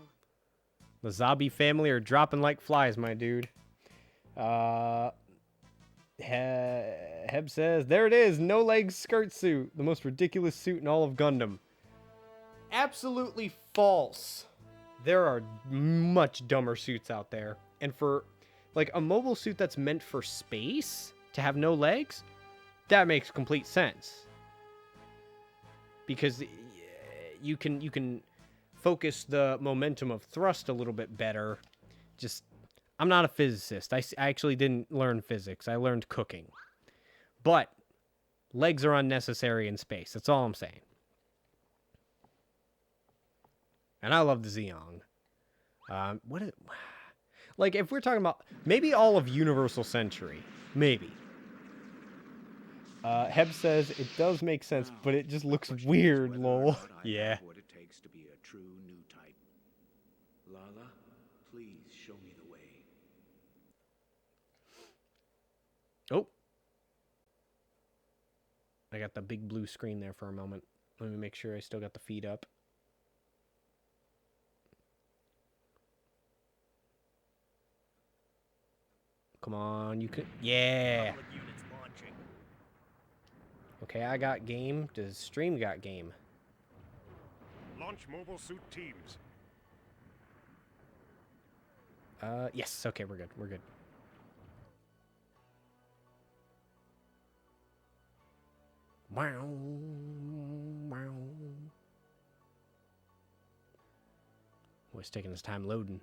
The Zabi family are dropping like flies, my dude. Heb says, there it is, no legs skirt suit. The most ridiculous suit in all of Gundam. Absolutely false. There are much dumber suits out there. And for, like, a mobile suit that's meant for space, to have no legs, that makes complete sense. Because you can focus the momentum of thrust a little bit better. Just, I'm not a physicist. I actually didn't learn physics. I learned cooking. But legs are unnecessary in space. That's all I'm saying. And I love the Zeong. What is it? Like, if we're talking about maybe all of Universal Century, maybe. Heb says it does make sense, but it just looks weird, lol. Yeah. What it takes to be a true new type. Lala, please show me the way. Oh. I got the big blue screen there for a moment. Let me make sure I still got the feed up. Come on, you could. Yeah. Okay, I got game. Does stream got game? Launch mobile suit teams. Yes. Okay, we're good. We're good. Wow. Wow. Oh, it's taking his time loading.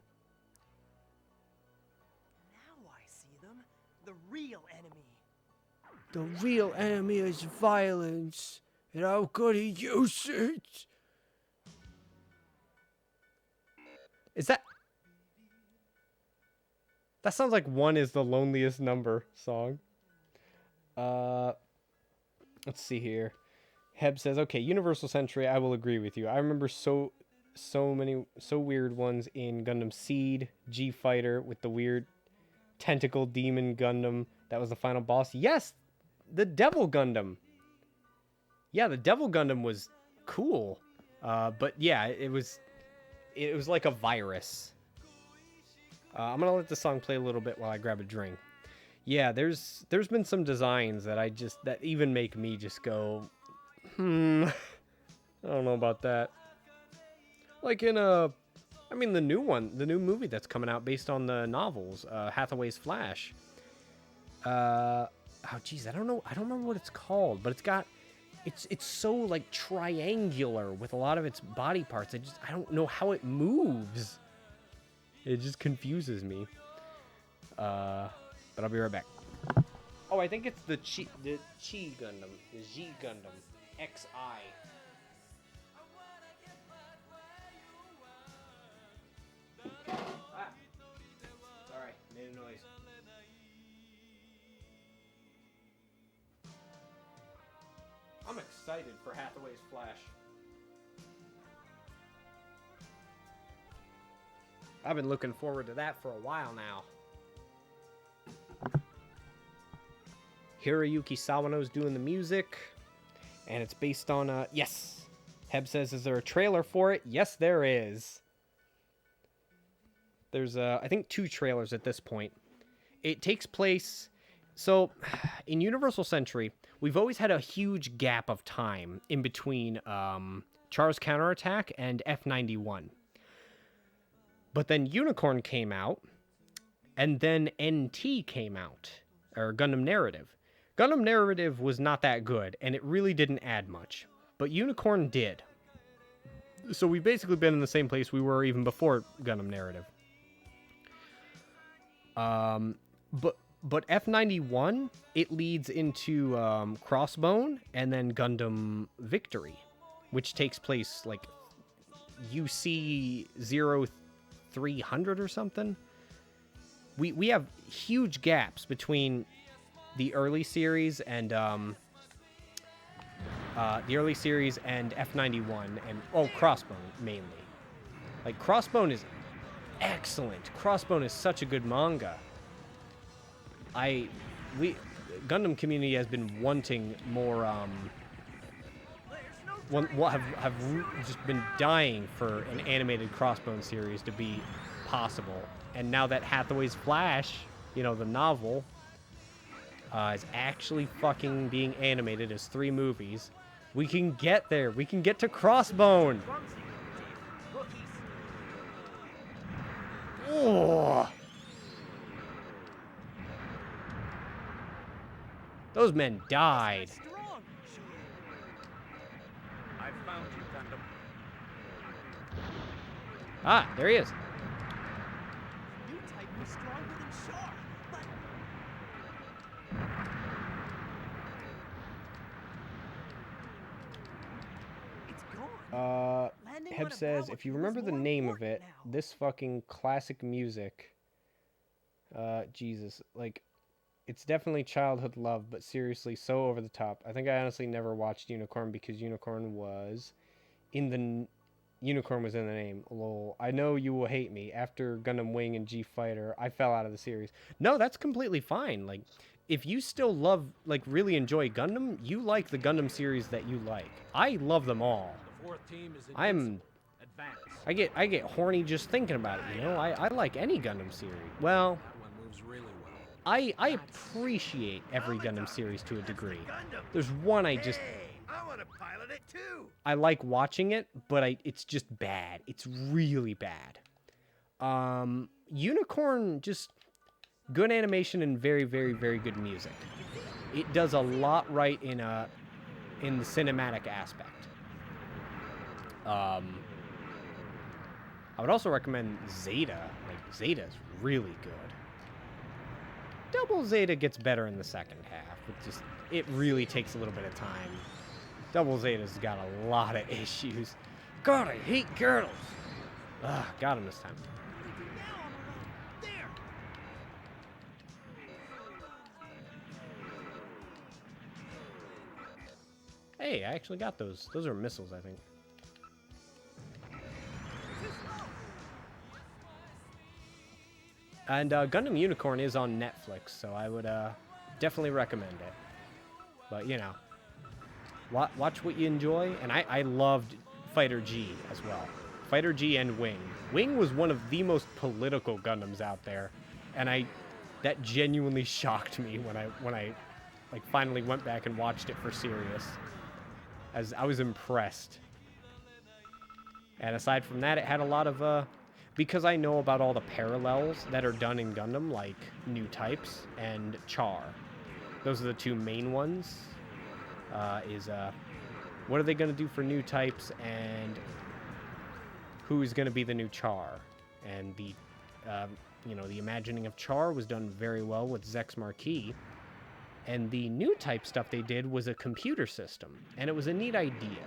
Now I see them. The real enemy. The real enemy is violence, and how could he use it? Is that... That sounds like One Is the Loneliest Number song. Let's see here. Heb says, okay, Universal Century, I will agree with you. I remember so many weird ones in Gundam Seed, G-Fighter, with the weird tentacle demon Gundam. That was the final boss. Yes! The Devil Gundam. Yeah, the Devil Gundam was cool. But yeah, it was like a virus. I'm gonna let the song play a little bit while I grab a drink. Yeah, there's been some designs that even make me just go, I don't know about that. Like in the new movie that's coming out based on the novels, Hathaway's Flash. Oh geez, I don't remember what it's called, but it's so like triangular with a lot of its body parts. I don't know how it moves. It just confuses me. But I'll be right back. Oh, I think it's the Chi Gundam, the G Gundam, XI. Ah. Sorry, made a noise. excited for Hathaway's Flash. I've been looking forward to that for a while now. Hiroyuki Sawano's doing the music, and it's based on, yes! Heb says, is there a trailer for it? Yes, there is. There's, I think 2 trailers at this point. It takes place... So, in Universal Century, we've always had a huge gap of time in between Char's Counterattack and F91. But then Unicorn came out, and then NT came out, or Gundam Narrative. Gundam Narrative was not that good, and it really didn't add much. But Unicorn did. So we've basically been in the same place we were even before Gundam Narrative. But F91, it leads into Crossbone and then Gundam Victory, which takes place like UC 0300 or something. We have huge gaps between the early series and F91 and Crossbone mainly. Like Crossbone is excellent. Crossbone is such a good manga. Gundam community has been wanting more, have just been dying for an animated Crossbone series to be possible. And now that Hathaway's Flash, you know, the novel, is actually fucking being animated as 3 movies, we can get there. We can get to Crossbone. Oh. Those men died. I found you, Gundam. Ah, there he is. New type was stronger than Char, but it's gone. Heb says, if you remember the name of it, this fucking classic music, Jesus, like, it's definitely childhood love, but seriously, so over the top. I think I honestly never watched Unicorn because Unicorn was in the name. Lol. I know you will hate me. After Gundam Wing and G Fighter, I fell out of the series. No, that's completely fine. Like, if you still love, like, really enjoy Gundam, you like the Gundam series that you like. I love them all. The 4th team is I get horny just thinking about it, you know? I like any Gundam series. Well, that one moves really well. I appreciate every Gundam series to a degree. There's one I just... I want to pilot it too. I like watching it, but it's just bad. It's really bad. Unicorn, just good animation and very, very, very good music. It does a lot right in the cinematic aspect. I would also recommend Zeta. Like, Zeta's really good. Double Zeta gets better in the second half. It really takes a little bit of time. Double Zeta's got a lot of issues. God, I hate girls. Ugh, got him this time. Hey, I actually got those. Those are missiles, I think. And Gundam Unicorn is on Netflix, so I would definitely recommend it. But, you know, watch what you enjoy. And I loved Fighter G as well. Fighter G and Wing. Wing was one of the most political Gundams out there. And that genuinely shocked me when I like finally went back and watched it for serious. As I was impressed. And aside from that, it had a lot of because I know about all the parallels that are done in Gundam, like new types and Char. Those are the 2 main ones. What are they going to do for new types, and who's going to be the new Char? And the imagining of Char was done very well with Zex Marquis. And the new type stuff they did was a computer system, and it was a neat idea.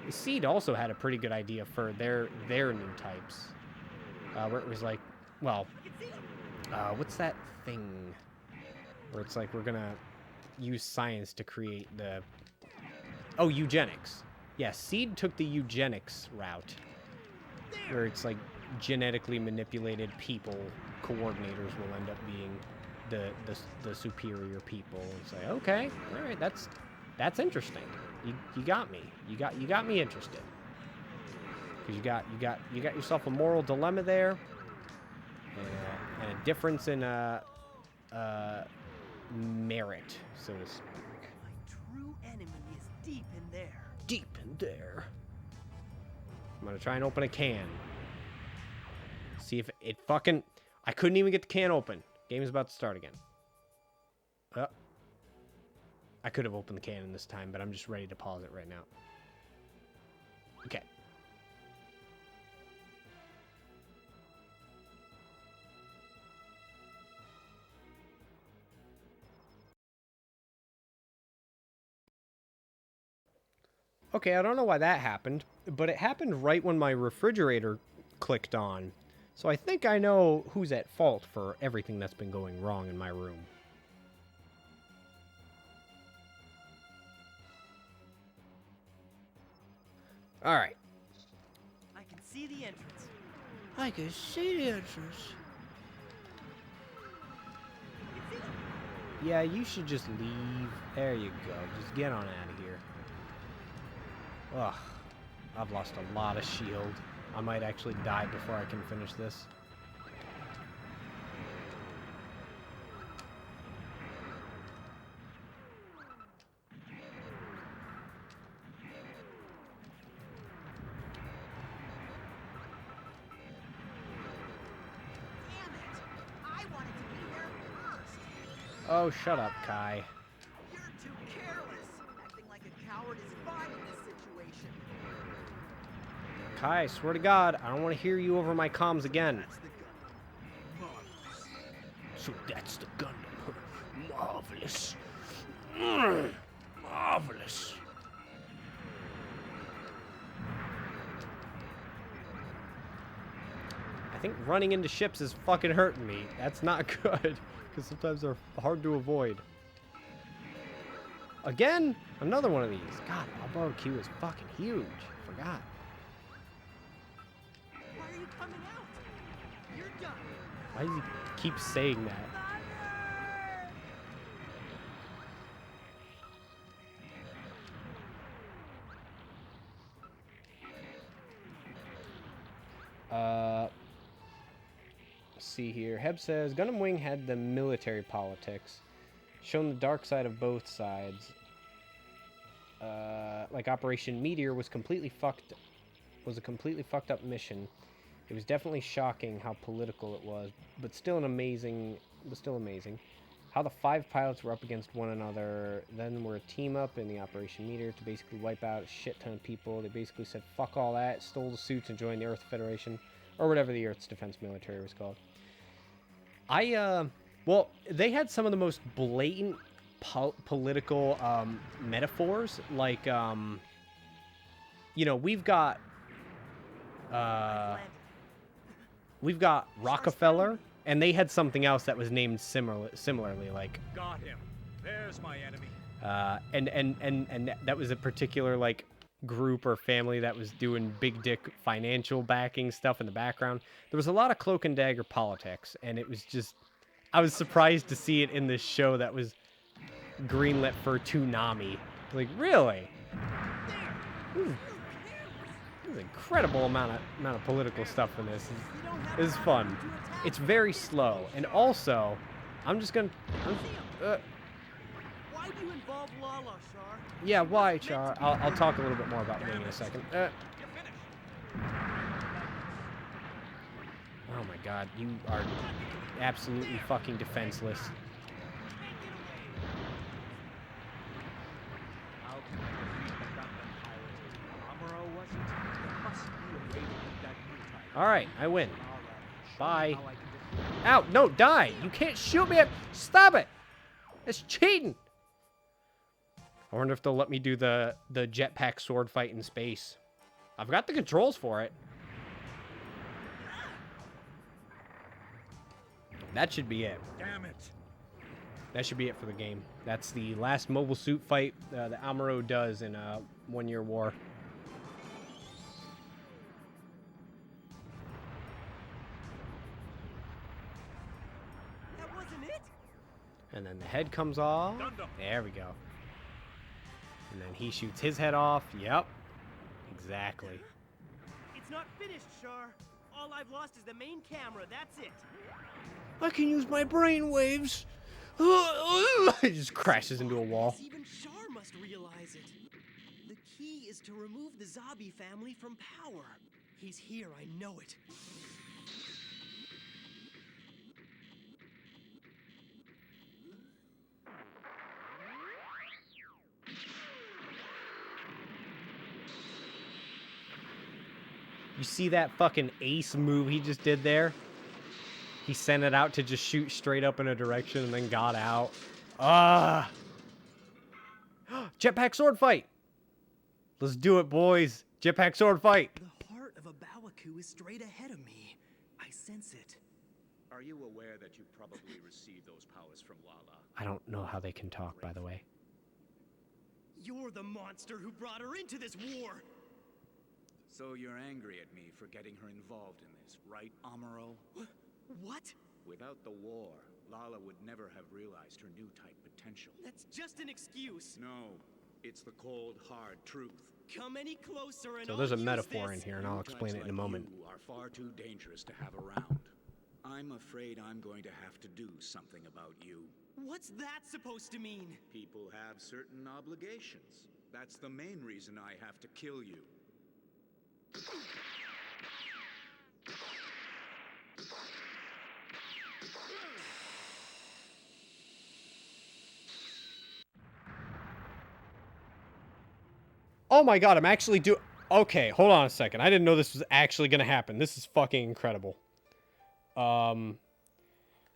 Seed also had a pretty good idea for their new types, where it was like, well, what's that thing where it's like we're gonna use science to create the... Oh, eugenics. Yeah, Seed took the eugenics route. Where it's like genetically manipulated people, coordinators will end up being the superior people. It's like, okay, all right, that's interesting. You got me. You got me interested. Because you got yourself a moral dilemma there, and a difference in merit, so to speak. My true enemy is deep in there. Deep in there. I'm gonna try and open a can. See if it fucking... I couldn't even get the can open. Game is about to start again. I could have opened the can in this time, but I'm just ready to pause it right now. Okay. Okay, I don't know why that happened, but it happened right when my refrigerator clicked on. So I think I know who's at fault for everything that's been going wrong in my room. Alright. I can see the entrance. I can see the entrance. Yeah, you should just leave. There you go. Just get on out of here. Ugh. I've lost a lot of shield. I might actually die before I can finish this. Oh, shut up, Kai. You're too careless. Acting like a coward is fine in this situation. Kai, I swear to God, I don't want to hear you over my comms again. So that's the Gundam. Marvelous. Marvelous. I think running into ships is fucking hurting me. That's not good. Because sometimes they're hard to avoid. Again? Another one of these. God, Balboa Q is fucking huge. Forgot. Why are you coming out? You're done. Why does he keep saying that? See here. Heb says, Gundam Wing had the military politics. Shown the dark side of both sides. Like Operation Meteor was a completely fucked up mission. It was definitely shocking how political it was, but still amazing. How the 5 pilots were up against one another, then were a team up in the Operation Meteor to basically wipe out a shit ton of people. They basically said fuck all that, stole the suits and joined the Earth Federation, or whatever the Earth's Defense Military was called. Well, they had some of the most blatant political metaphors, like, you know, we've got Rockefeller, and they had something else that was named similarly, like. Got him. There's my enemy. And that was a particular like group or family that was doing big dick financial backing stuff in the background. There was a lot of cloak and dagger politics, and it was just, I was surprised to see it in this show that was greenlit for Toonami. Like, really? There's an incredible amount of political stuff in this. It's fun. It's very slow, and also, I'm just gonna. Why do you involve Lala, Char? Yeah, why, Char? I'll talk a little bit more about Wing in a second. Oh my God, you are absolutely fucking defenseless. How can I defeat the Gundam pilot? Amuro wasn't. There must be a way to beat that new type. All right, I win. Bye. Ow, no, die. You can't shoot me. Stop it. It's cheating. I wonder if they'll let me do the jetpack sword fight in space. I've got the controls for it. That should be it. Damn it. that should be it for the game. That's the last mobile suit fight that Amuro does in a 1-year war. That wasn't it? And then the head comes off. There we go. And then he shoots his head off. Yep. Exactly. It's not finished, Char. All I've lost is the main camera. That's it. I can use my brain waves. It just crashes into a wall. Even Char must realize it. The key is to remove the Zabi family from power. He's here, I know it. You see that fucking ace move he just did there? He sent it out to just shoot straight up in a direction and then got out. Ah! Jetpack sword fight! Let's do it, boys. Jetpack sword fight. The heart of a Bawaku is straight ahead of me. I sense it. Are you aware that you probably received those powers from Lala? I don't know how they can talk, by the way. You're the monster who brought her into this war. So you're angry at me for getting her involved in this, right, Amuro? What? Without the war, Lala would never have realized her new type potential. That's just an excuse. No, it's the cold, hard truth. Come any closer and So there's a I'll use metaphor this. in here, and I'll explain it in a moment. You are far too dangerous to have around. I'm afraid I'm going to have to do something about you. What's that supposed to mean? People have certain obligations. That's the main reason I have to kill you. Oh my god, I'm actually Okay, hold on a second. I didn't know this was actually gonna happen. This is fucking incredible.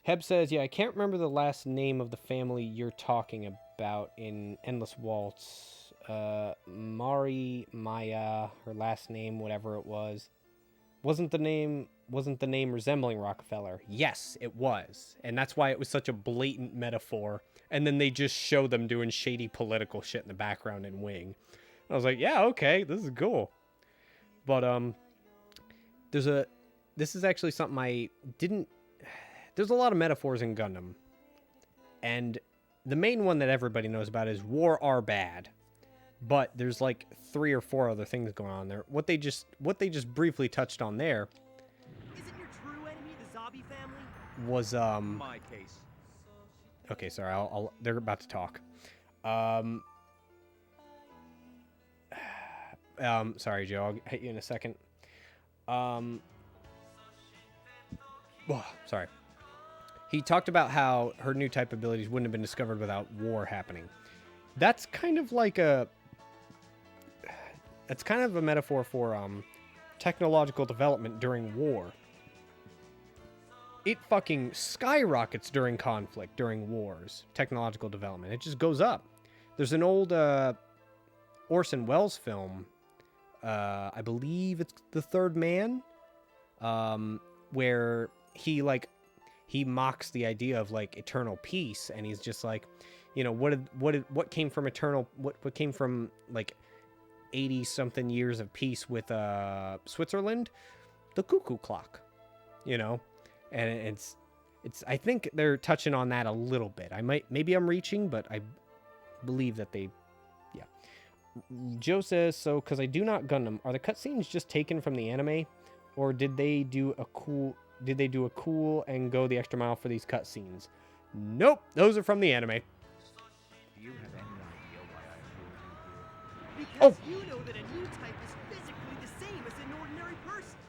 Heb says, yeah, I can't remember the last name of the family you're talking about in Endless Waltz. Mari, Maya, her last name, whatever it was. Wasn't the name resembling Rockefeller? Yes, it was. And that's why it was such a blatant metaphor. And then they just show them doing shady political shit in the background in Wing. I was like, yeah, okay, this is cool. But this is actually something I didn't. There's a lot of metaphors in Gundam, and the main one that everybody knows about is war are bad. But there's like 3 or 4 other things going on there. What they just briefly touched on there. Isn't your true enemy the Zabi family? Was My case. Okay, sorry. They're about to talk. Sorry, Joe. I'll hit you in a second. Sorry. He talked about how her new type abilities wouldn't have been discovered without war happening. That's kind of like a metaphor for technological development during war. It fucking skyrockets during conflict, during wars. Technological development. It just goes up. There's an old Orson Welles film. I believe it's The Third Man, where he mocks the idea of like eternal peace, and he's just like, you know, what came from what came from like 80 something years of peace with Switzerland? The cuckoo clock, you know, and it's I think they're touching on that a little bit. Maybe I'm reaching, but I believe that they. Joe says, so because I do not Gundam, are the cutscenes just taken from the anime, or did they do a cool and go the extra mile for these cutscenes? Nope, those are from the anime. Do you have any idea why I brought you here? Because you know that a new type is physically the same as an ordinary person.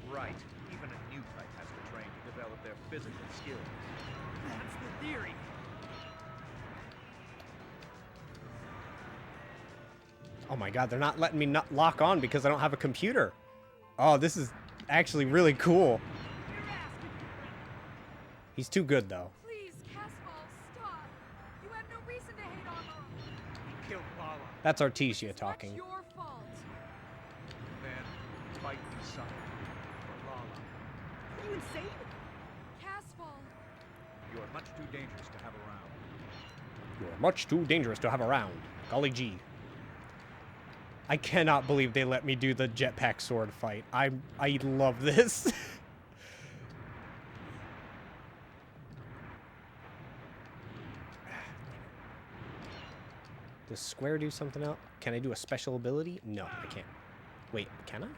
Right. Even a new type has to train to develop their physical skills. That's the theory. Oh my god, they're not letting me lock on because I don't have a computer. Oh, this is actually really cool. He's too good, though. Please, Casval, stop. You have no reason to hate Amuro. He killed Lala. That's Artesia talking. It's your fault. Then fight me some for Lala. Are you insane? Casval. You are much too dangerous to have around. You're much too dangerous to have around. Golly gee. I cannot believe they let me do the jetpack sword fight. I love this. Does Square do something else? Can I do a special ability? No, I can't. Wait, can I?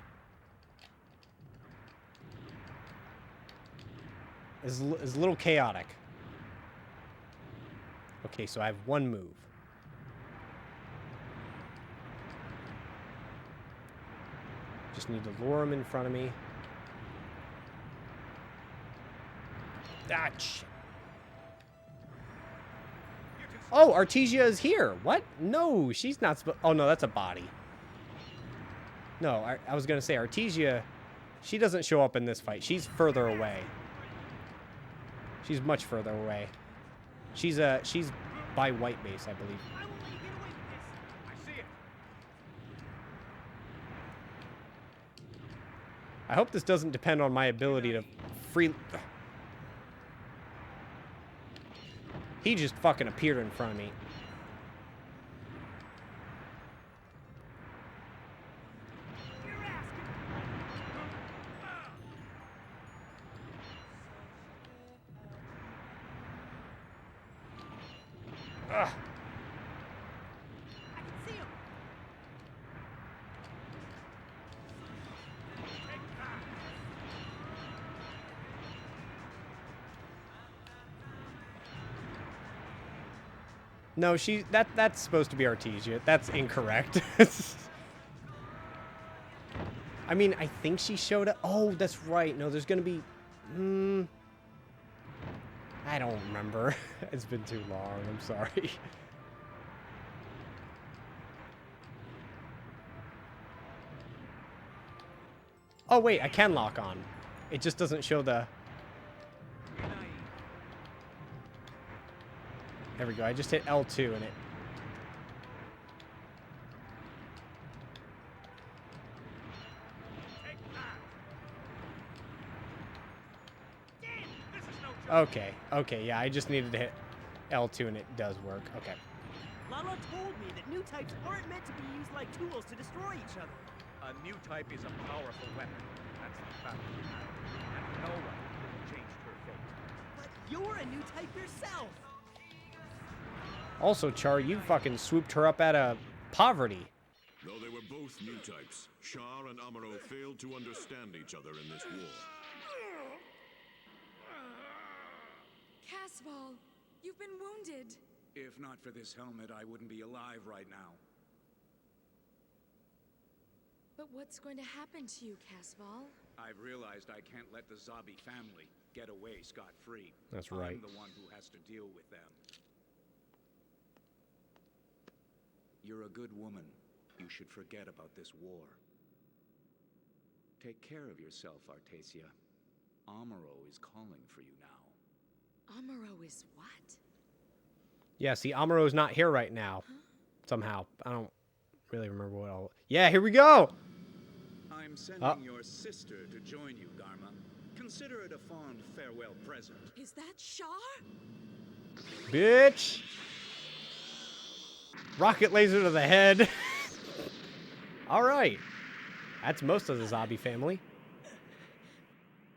It's a little chaotic. Okay, so I have one move. Just need to lure him in front of me. Ah, shit. Oh, Artesia is here. What? No, she's not supposed... Oh, no, that's a body. No, I was going to say, Artesia, she doesn't show up in this fight. She's further away. She's much further away. She's by white base, I believe. I hope this doesn't depend on my ability to free... He just fucking appeared in front of me. Ugh. No, that's supposed to be Artesia. That's incorrect. I mean, I think she showed up. Oh, that's right. No, there's gonna be... I don't remember. It's been too long. I'm sorry. Oh, wait. I can lock on. It just doesn't show the... There we go. I just hit L2 and it... Okay, yeah, I just needed to hit L2 and it does work. Okay. Lala told me that new types aren't meant to be used like tools to destroy each other. A new type is a powerful weapon. That's the fact. And no one could have changed her fate. But you're a new type yourself. Also, Char, you fucking swooped her up out of poverty. Though they were both new types, Char and Amuro failed to understand each other in this war. Casval, you've been wounded. If not for this helmet, I wouldn't be alive right now. But what's going to happen to you, Casval? I've realized I can't let the Zabi family get away scot-free. That's right. I'm the one who has to deal with them. You're a good woman. You should forget about this war. Take care of yourself, Artesia. Amuro is calling for you now. Amuro is what? Yeah, see, Amuro's not here right now. Huh? Somehow. I don't really remember what all... Yeah, here we go! I'm sending your sister to join you, Garma. Consider it a fond farewell present. Is that Shar? Bitch! Rocket laser to the head. Alright. That's most of the Zabi family.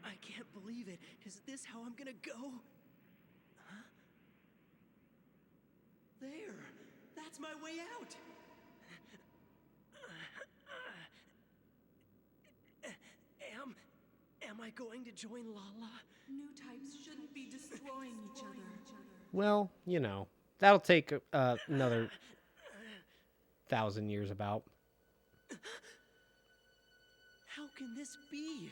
I can't believe it. Is this how I'm gonna go? Huh? There. That's my way out. Am I going to join Lala? New types shouldn't be destroying each other. Well, you know, that'll take another 1,000 years about. How can this be?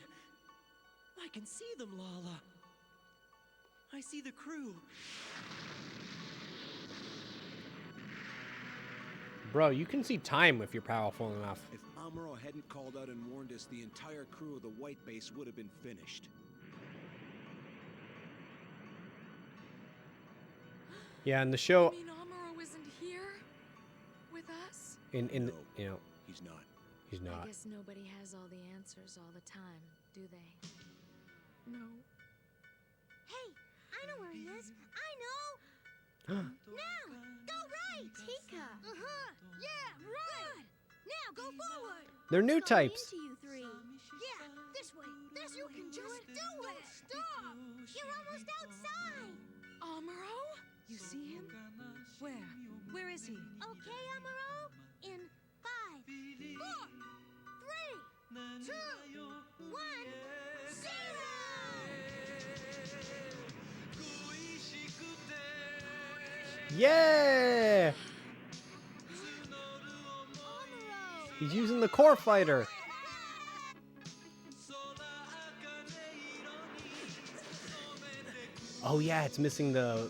I can see them, Lala. I see the crew. Bro, you can see time if you're powerful enough. If Amuro hadn't called out and warned us, the entire crew of the White Base would have been finished. Yeah, in the show... You mean Amuro isn't here? With us? No, he's not. He's not. I guess nobody has all the answers all the time, do they? No. Hey, I know where he is. I know! Now! Go Hey, Tika! Yeah, right! Now go forward! They're new types. Into you three. Yeah, this way. This you can just do it! Stop! You're almost outside! Amuro? You see him? Where? Where is he? Okay, Amuro? In 5, 4, 3, 2, 1, 0! Yeah! He's using the core fighter. Oh yeah, it's missing the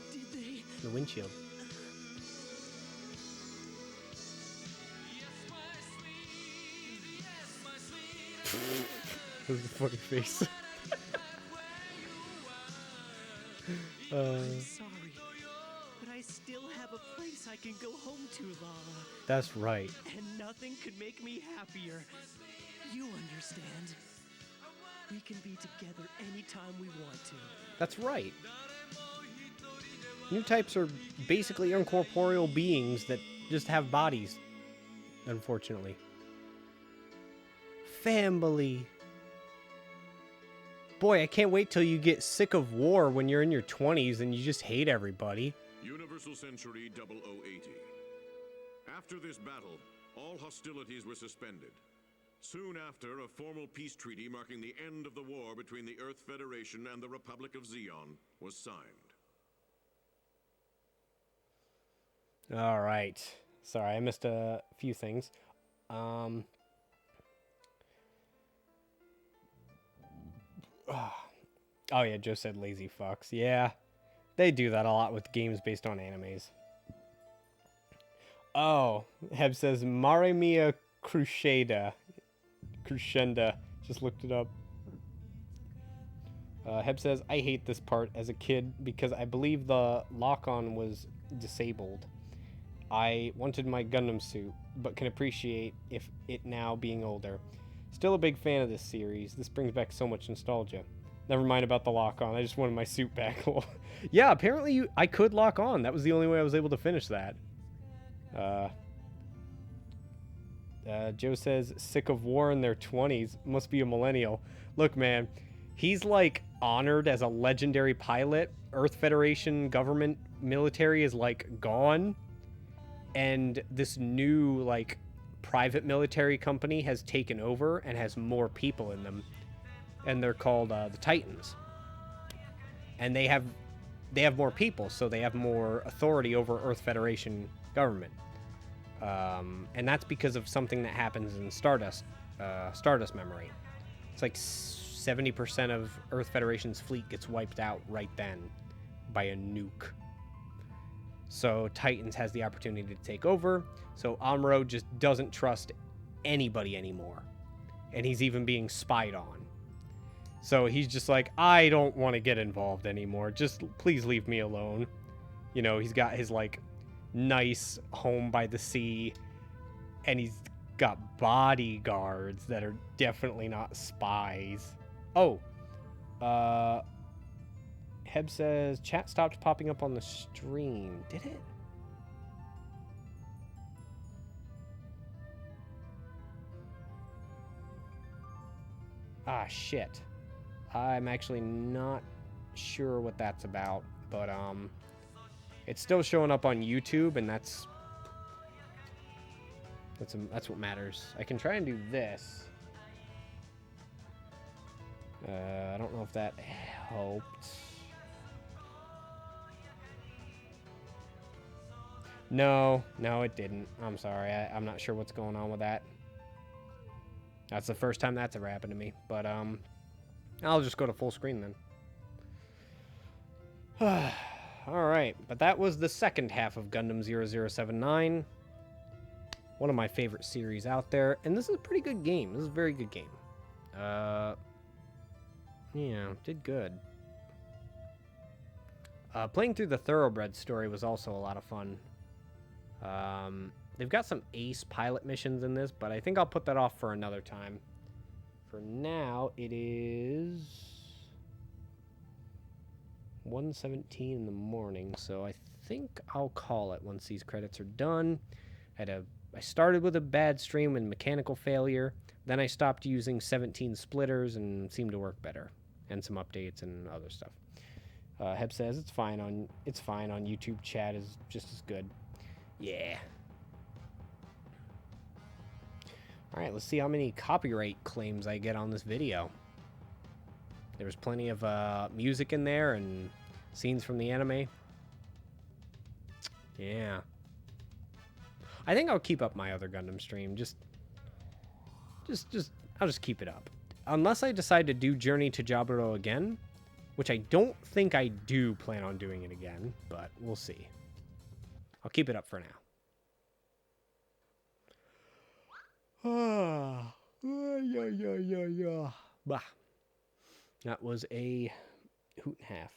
windshield. That was a funny face. I'm sorry, but I still have a place I can go home to, Lala. That's right. And nothing could make me happier. You understand. We can be together anytime we want to. That's right. New types are basically incorporeal beings that just have bodies, unfortunately. Family. Boy, I can't wait till you get sick of war when you're in your 20s and you just hate everybody. Universal Century 0080. After this battle, all hostilities were suspended. Soon after, a formal peace treaty marking the end of the war between the Earth Federation and the Republic of Zeon was signed. All right. Sorry, I missed a few things. Oh yeah, Joe said lazy fucks. Yeah, they do that a lot with games based on animes. Oh, Heb says Mare Mia Crucenda. Just looked it up. Heb says, I hate this part as a kid because I believe the lock-on was disabled. I wanted my Gundam suit, but can appreciate if it now being older. Still a big fan of this series. This brings back so much nostalgia. Never mind about the lock-on. I just wanted my suit back. Yeah, apparently I could lock on. That was the only way I was able to finish that. Joe says, sick of war in their 20s. Must be a millennial. Look, man, he's like honored as a legendary pilot. Earth Federation government military is like gone. And this new like private military company has taken over and has more people in them. And they're called the Titans. And they have more people, so they have more authority over Earth Federation government. And that's because of something that happens in Stardust memory. It's like 70% of Earth Federation's fleet gets wiped out right then by a nuke. So Titans has the opportunity to take over. So Amuro just doesn't trust anybody anymore. And he's even being spied on. So he's just like, I don't want to get involved anymore. Just please leave me alone. You know, he's got his like nice home by the sea. And he's got bodyguards that are definitely not spies. Oh. Heb says, chat stopped popping up on the stream. Did it? Ah, shit. I'm actually not sure what that's about, but it's still showing up on YouTube, and that's what matters. I can try and do this. I don't know if that helped. No, it didn't. I'm sorry. I'm not sure what's going on with that. That's the first time that's ever happened to me, but I'll just go to full screen then. Alright, but that was the second half of Gundam 0079. One of my favorite series out there, and this is a pretty good game. This is a very good game. Yeah, did good. Playing through the Thoroughbred story was also a lot of fun. They've got some ace pilot missions in this, but I think I'll put that off for another time. For now, it is 1:17 in the morning, so I think I'll call it once these credits are done. I started with a bad stream and mechanical failure. Then I stopped using 17 splitters and seemed to work better, and some updates and other stuff. Heb says it's fine on YouTube. Chat is just as good. Yeah. All right, let's see how many copyright claims I get on this video. There was plenty of music in there and scenes from the anime. Yeah. I think I'll keep up my other Gundam stream. I'll just keep it up. Unless I decide to do Journey to Jaburo again, which I don't think I do plan on doing it again, but we'll see. I'll keep it up for now. Bah. That was a hoot and a half.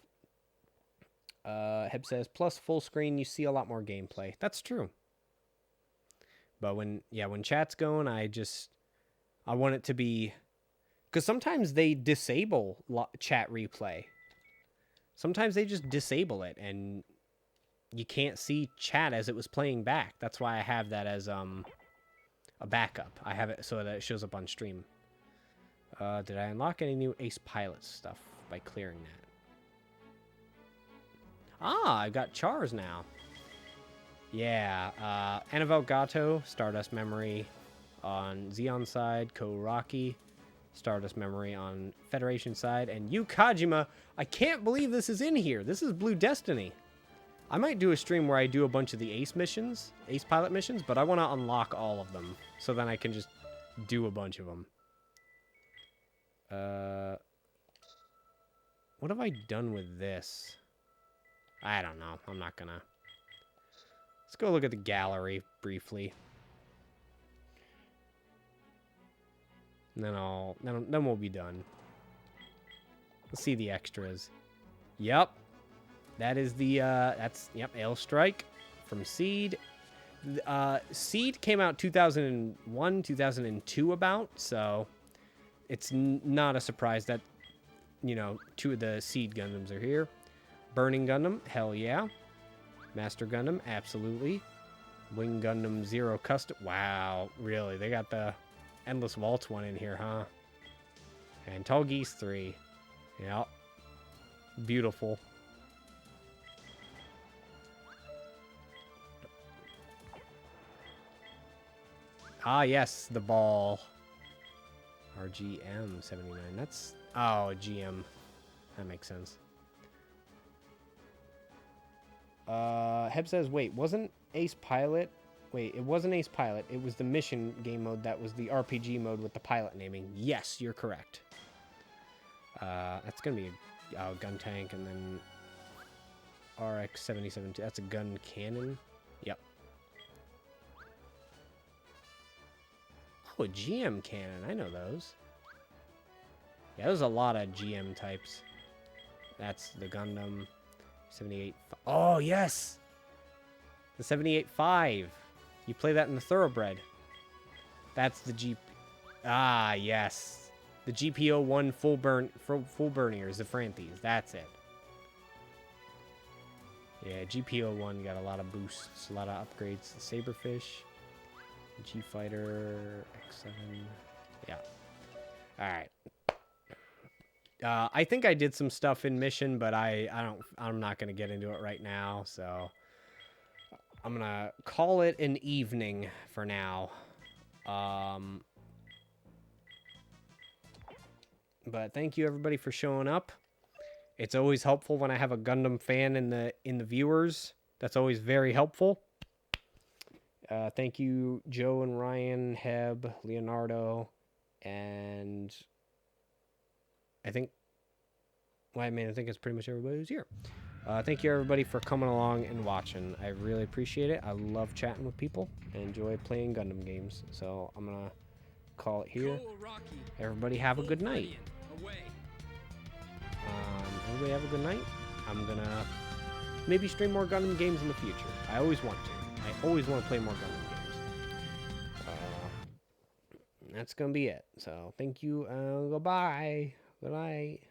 Heb says, plus full screen, you see a lot more gameplay. That's true. But when chat's going, I want it to be... Because sometimes they disable chat replay. Sometimes they just disable it, and you can't see chat as it was playing back. That's why I have that as a backup. I have it so that it shows up on stream. Did I unlock any new Ace Pilot stuff by clearing that? Ah, I got Chars now. Yeah, Anavel Gato, Stardust Memory on Xeon side, Koraki, Stardust Memory on Federation side, and Yu Kajima. I can't believe this is in here. This is Blue Destiny. I might do a stream where I do a bunch of the Ace Pilot missions, but I want to unlock all of them, so then I can just do a bunch of them. What have I done with this? I don't know. I'm not gonna... Let's go look at the gallery briefly. And then we'll be done. Let's see the extras. Yep. That is the, yep, Ale Strike from Seed. Seed came out 2001, 2002 about, so it's not a surprise that, you know, 2 of the Seed Gundams are here. Burning Gundam, hell yeah. Master Gundam, absolutely. Wing Gundam Zero Custom. Wow, really? They got the Endless Waltz one in here, huh? And Tall Geese 3. Yep. Beautiful. Ah, yes, the ball. RGM 79. That's... Oh, GM. That makes sense. Heb says, wait, wasn't Ace Pilot... Wait, it wasn't Ace Pilot. It was the mission game mode that was the RPG mode with the pilot naming. Yes, you're correct. That's going to be a gun tank, and then RX-77. That's a gun cannon. Yep. Oh, a GM cannon. I know those. Yeah, there's a lot of GM types. That's the Gundam 78. Oh, yes! The 78.5. You play that in the Thoroughbred. That's the G... Ah, yes. The GPO-1 full burniers, the Franthes. That's it. Yeah, GPO-1 got a lot of boosts, a lot of upgrades. The Saberfish, G-Fighter, X7. Yeah. Alright. I think I did some stuff in Mission, but I'm not going to get into it right now, so... I'm going to call it an evening for now. But thank you everybody for showing up. It's always helpful when I have a Gundam fan in the viewers. That's always very helpful. Thank you Joe and Ryan, Heb, Leonardo, and I think it's pretty much everybody who's here. Thank you everybody for coming along and watching. I really appreciate it. I love chatting with people. I enjoy playing Gundam games. So I'm gonna call it here. Everybody have a good night. Everybody have a good night. I'm gonna maybe stream more Gundam games in the future. I always want to. I always want to play more Gundam games. That's gonna be it. So thank you. Goodbye. Good night.